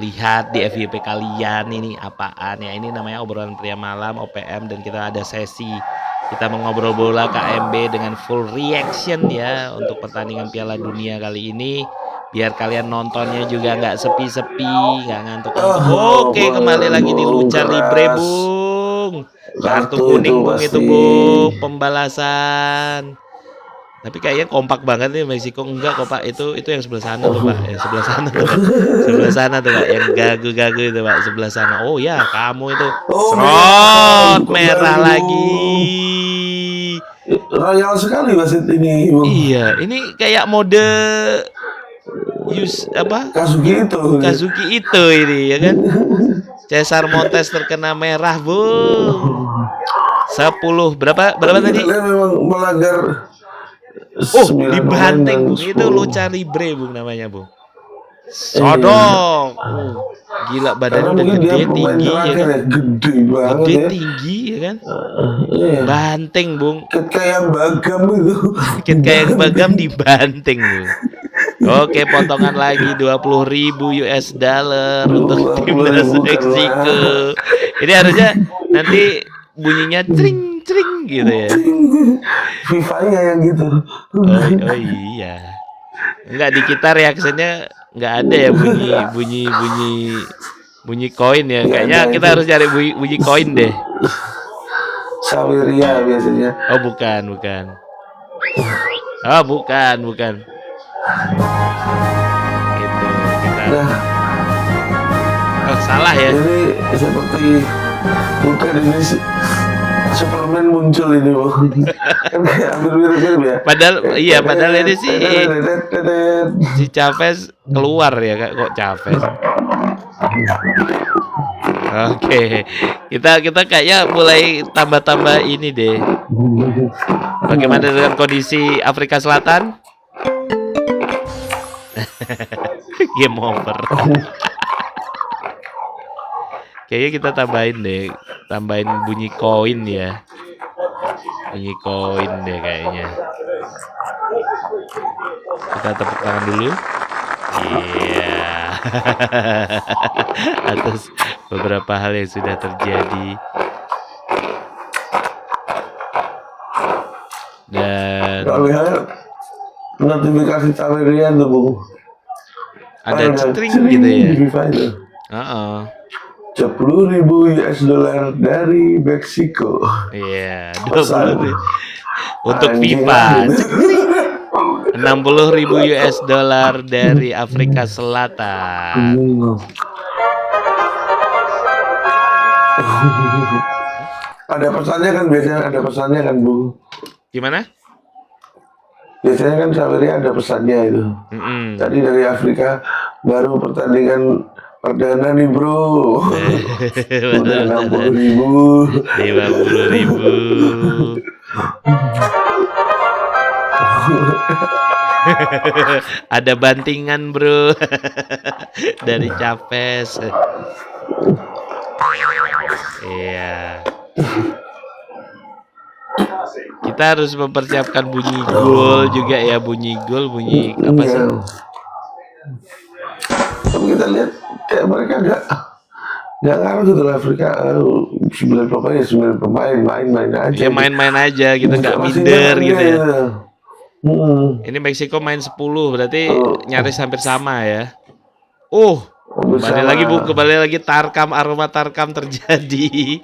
lihat di FYP kalian ini apaan ya. Ini namanya obrolan pria malam OPM, dan kita ada sesi kita mengobrol bola KMB dengan full reaction ya untuk pertandingan Piala Dunia kali ini, biar kalian nontonnya juga nggak sepi-sepi, nggak ngantuk-ngantuk. Oke, kembali lagi di Lucha Libre Bung. Kartu kuning Bung itu Bung, pembalasan. Tapi kayaknya kompak banget nih Meksiko. Enggak kok Pak, itu yang sebelah sana tuh Pak, yang sebelah sana tuh Pak. Sebelah sana tuh Pak, yang gagu-gagu itu Pak, sebelah sana. Oh ya, kamu itu serot merah lagi. Royal sekali wasit ini Bung. Iya, ini kayak mode Kazuki itu ini ya kan. Cesar Montes terkena merah Bung. 10 berapa tadi? Memang melanggar. Dibanting Bung. Itu Lucha Libre Bung namanya Bung. Sodong. Gila badannya udah gede tinggi ya kan. Gede banget ya. Tinggi ya kan. Banting Bung. Kayak Bagam itu. Kayak Bagam dibanting Bung. Oke, potongan lagi 20.000 US dollar untuk timnas 20.000 Meksiko. karena Ini harusnya nanti bunyinya cring cring gitu ya. FIFA-nya yang gitu. Oh iya. Enggak, di kita reaksinya nggak ada ya bunyi koin ya. Nggak Kayaknya ada kita itu. harus cari bunyi koin deh. Saweria biasanya. Oh bukan. Oh bukan. Itu kita. Nah, Oh salah ya. ini seperti bukan ini Superman muncul ini, Bang. Kan kayak hampir mirip-mirip ya. Padahal ini si Chavez keluar ya kok Chavez. Oke, kita kayaknya mulai tambah ini deh. Bagaimana dengan kondisi Afrika Selatan? Game over. Kayaknya kita tambahin bunyi koin ya. Bunyi koin deh kayaknya. Kita tepuk tangan dulu. Iya. Atas beberapa hal yang sudah terjadi. Dan kalau lihat notifikasi Saweria tuh, Bung. ada cetring gitu ya. Di FIFA itu. 10.000 US dollar dari Meksiko. Iya, Pesan. 20 untuk Anjing FIFA. gitu. 60.000 US dollar dari Afrika Selatan. Ada pesannya kan, biasanya ada pesannya kan, Bung. Gimana? Biasanya kan Saweria ada pesannya itu. Tadi dari Afrika baru pertandingan perdana nih, bro. Udah 60.000. 50.000. Ada bantingan, bro. Dari Chavez. Iya. Kita harus mempersiapkan bunyi gol juga ya, bunyi apa sih? Tapi kita lihat kayak mereka nggak ngaruh gitu lah Afrika. 9 pemain main aja. Ya main-main aja gitu, nggak minder gitu ya. Ini Meksiko main 10, berarti nyaris hampir sama ya. Kembali lagi aroma tarkam terjadi.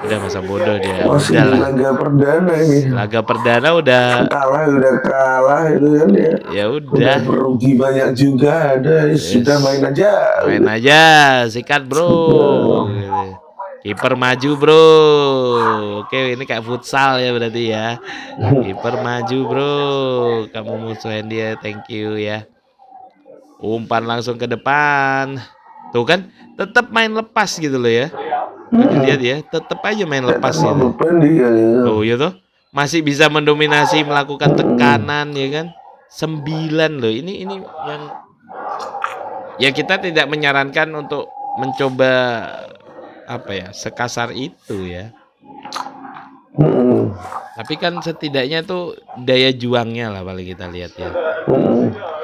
Udah masa bodoh dia. Masih Udah lah. laga perdana ini. Laga perdana udah kalah itu kan ya. Ya udah. Merugi banyak juga ada. Sudah main aja. Main aja, sikat bro. Kiper maju bro. Oke, ini kayak futsal ya berarti ya. Kiper maju bro. Kamu musuhin dia, thank you ya. Umpan langsung ke depan. Tuh kan, tetap main lepas gitu loh ya. Lihat ya, tetap aja main lepas gitu. Oh ya tuh, masih bisa mendominasi, melakukan tekanan ya kan. 9 loh. Ini yang ya kita tidak menyarankan untuk mencoba apa ya, sekasar itu ya. Tapi kan setidaknya tuh daya juangnya lah paling kita lihat ya.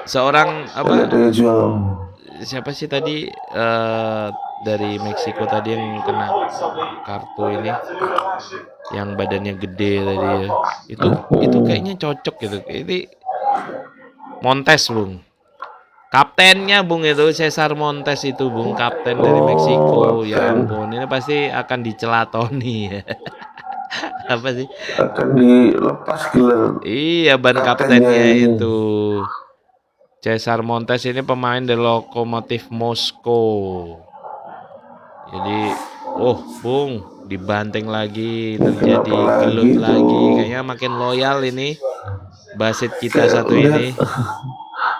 Seorang apa? Daya juang. Siapa sih tadi dari Meksiko tadi yang kena kartu ini, yang badannya gede tadi ya. Itu kayaknya cocok gitu. Ini Montes, Bung. Kaptennya, Bung, itu Cesar Montes itu, Bung, kapten dari Meksiko. Ya ampun, ini pasti akan dicelatoni ya. Apa sih? Akan dilepas gelar. Iya, ban kaptennya itu. Cesar Montes ini pemain dari Lokomotif Moskow. Jadi, Bung, dibanting lagi, terjadi gelut lagi. Kayaknya makin loyal ini basit kita satu ini.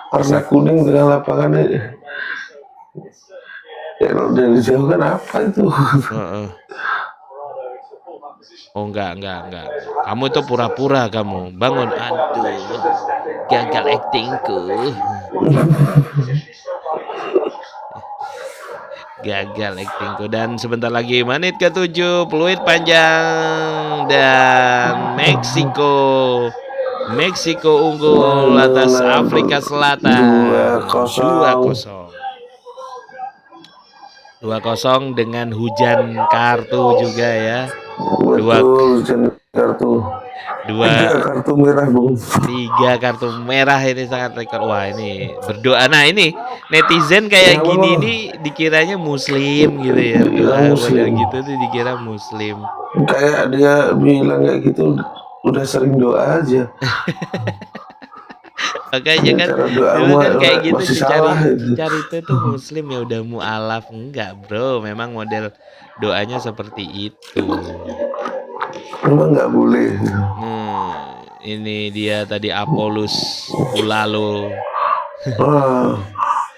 Warna kuning dengan lapangannya. Ya dari jauh kan apa itu? Oh enggak. Kamu itu pura-pura kamu. Bangun. Aduh. Gagal aktingku. Gagal aktingku. Dan sebentar lagi menit ke-7, peluit panjang dan Meksiko unggul atas Afrika Selatan 2-0. 2-0 dengan hujan kartu juga ya. Betul, hujan kartu. 3 kartu merah, Bung. 3 kartu merah ini sangat rekor. Wah, ini berdoa. Nah, ini netizen kayak gini nih dikiranya muslim gitu ya. Model gitu tuh dikira muslim. Kayak dia bilang kayak gitu udah sering doa aja. Makanya kan kayak gitu cari itu tuh muslim ya udah mualaf. Enggak, Bro. Memang model doanya seperti itu. Memang nggak boleh. Ini dia tadi Apollos Ulalo.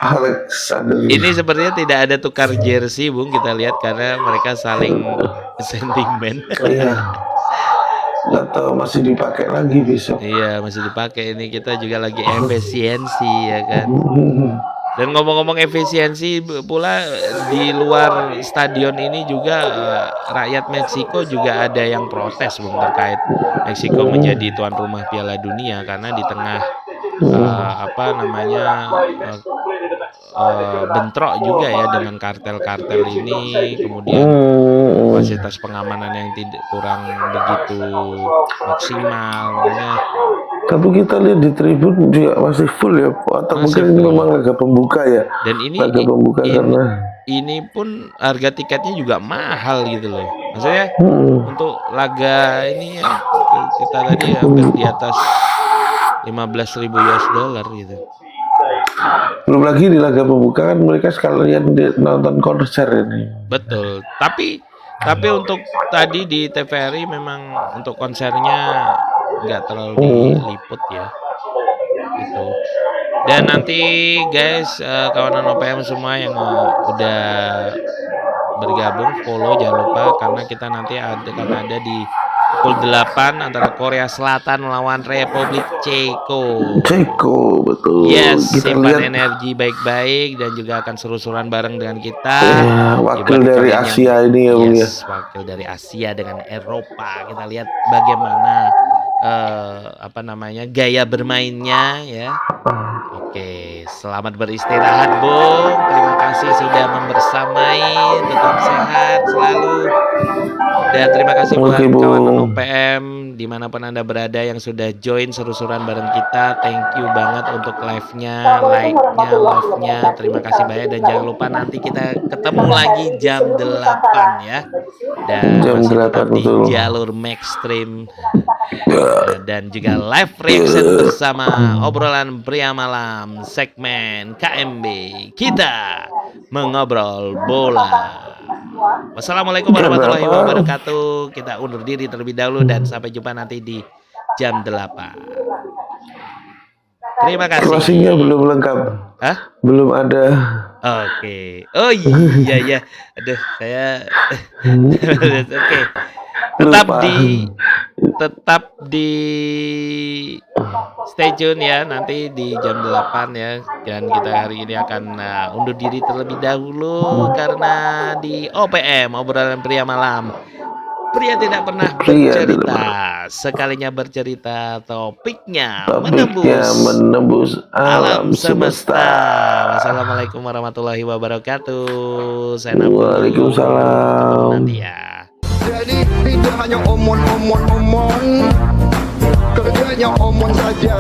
Alexander. Ini sepertinya tidak ada tukar jersey, Bung. Kita lihat karena mereka saling sentimen. Iya. Nggak tahu masih dipakai lagi besok. Iya, masih dipakai. Ini kita juga lagi efisiensi ya kan. Dan ngomong-ngomong efisiensi pula, di luar stadion ini juga rakyat Meksiko juga ada yang protes, Bung, terkait Meksiko menjadi tuan rumah Piala Dunia karena di tengah bentrok juga ya dengan kartel-kartel ini, kemudian fasilitas pengamanan yang tidak kurang begitu maksimal. Tapi kita lihat di tribun juga masih full ya, atau mungkin ini memang laga pembuka ya. Dan ini laga pembuka karena ini pun harga tiketnya juga mahal gitu loh. Maksudnya untuk laga ini ya, kita tadi hampir di atas 15.000 US dollar gitu. Belum lagi di laga pembuka kan mereka sekalian nonton konser ini. Betul. Tapi untuk tadi di TVRI memang untuk konsernya nggak terlalu diliput ya. Gitu. Dan nanti guys, kawanan OPM semua yang udah bergabung follow jangan lupa, karena kita nanti akan ada di pukul 8 antara Korea Selatan melawan Republik Ceko. Betul. Yes, kita simpan lihat energi baik-baik dan juga akan seru-seruan bareng dengan kita. Wakil dari Asia ini ya, Bung ya. Wakil dari Asia dengan Eropa. Kita lihat bagaimana gaya bermainnya ya. Oke, selamat beristirahat, Bung. Terima kasih sudah membersamai. Tetap sehat selalu. Dan terima kasih buat kawan OPM dimanapun Anda berada yang sudah join seru-seruan bareng kita. Thank you banget untuk live-nya, like-nya, love-nya. Terima kasih banyak dan jangan lupa nanti kita ketemu lagi jam 8 ya. Dan jam masih 8 tetap di betul. jalur Maxstream dan juga live reaction bersama obrolan pria malam segmen KMB kita mengobrol bola. Wassalamualaikum warahmatullahi wabarakatuh. Kita undur diri terlebih dahulu dan sampai jumpa nanti di jam 8. Terima kasih. Closingnya belum lengkap. Hah? Belum ada. Oke. Oh iya. Aduh, saya oke. Tetap di stay tune ya, nanti di jam 8 ya. Dan kita hari ini akan undur diri terlebih dahulu karena di OPM obrolan pria malam. Pria tidak pernah bercerita, sekalinya bercerita topiknya menembus alam semesta. Wassalamualaikum warahmatullahi wabarakatuh. Saya Nabu. Waalaikumsalam. Nanti ya. Jadi tidak hanya omon, kerjanya omon saja.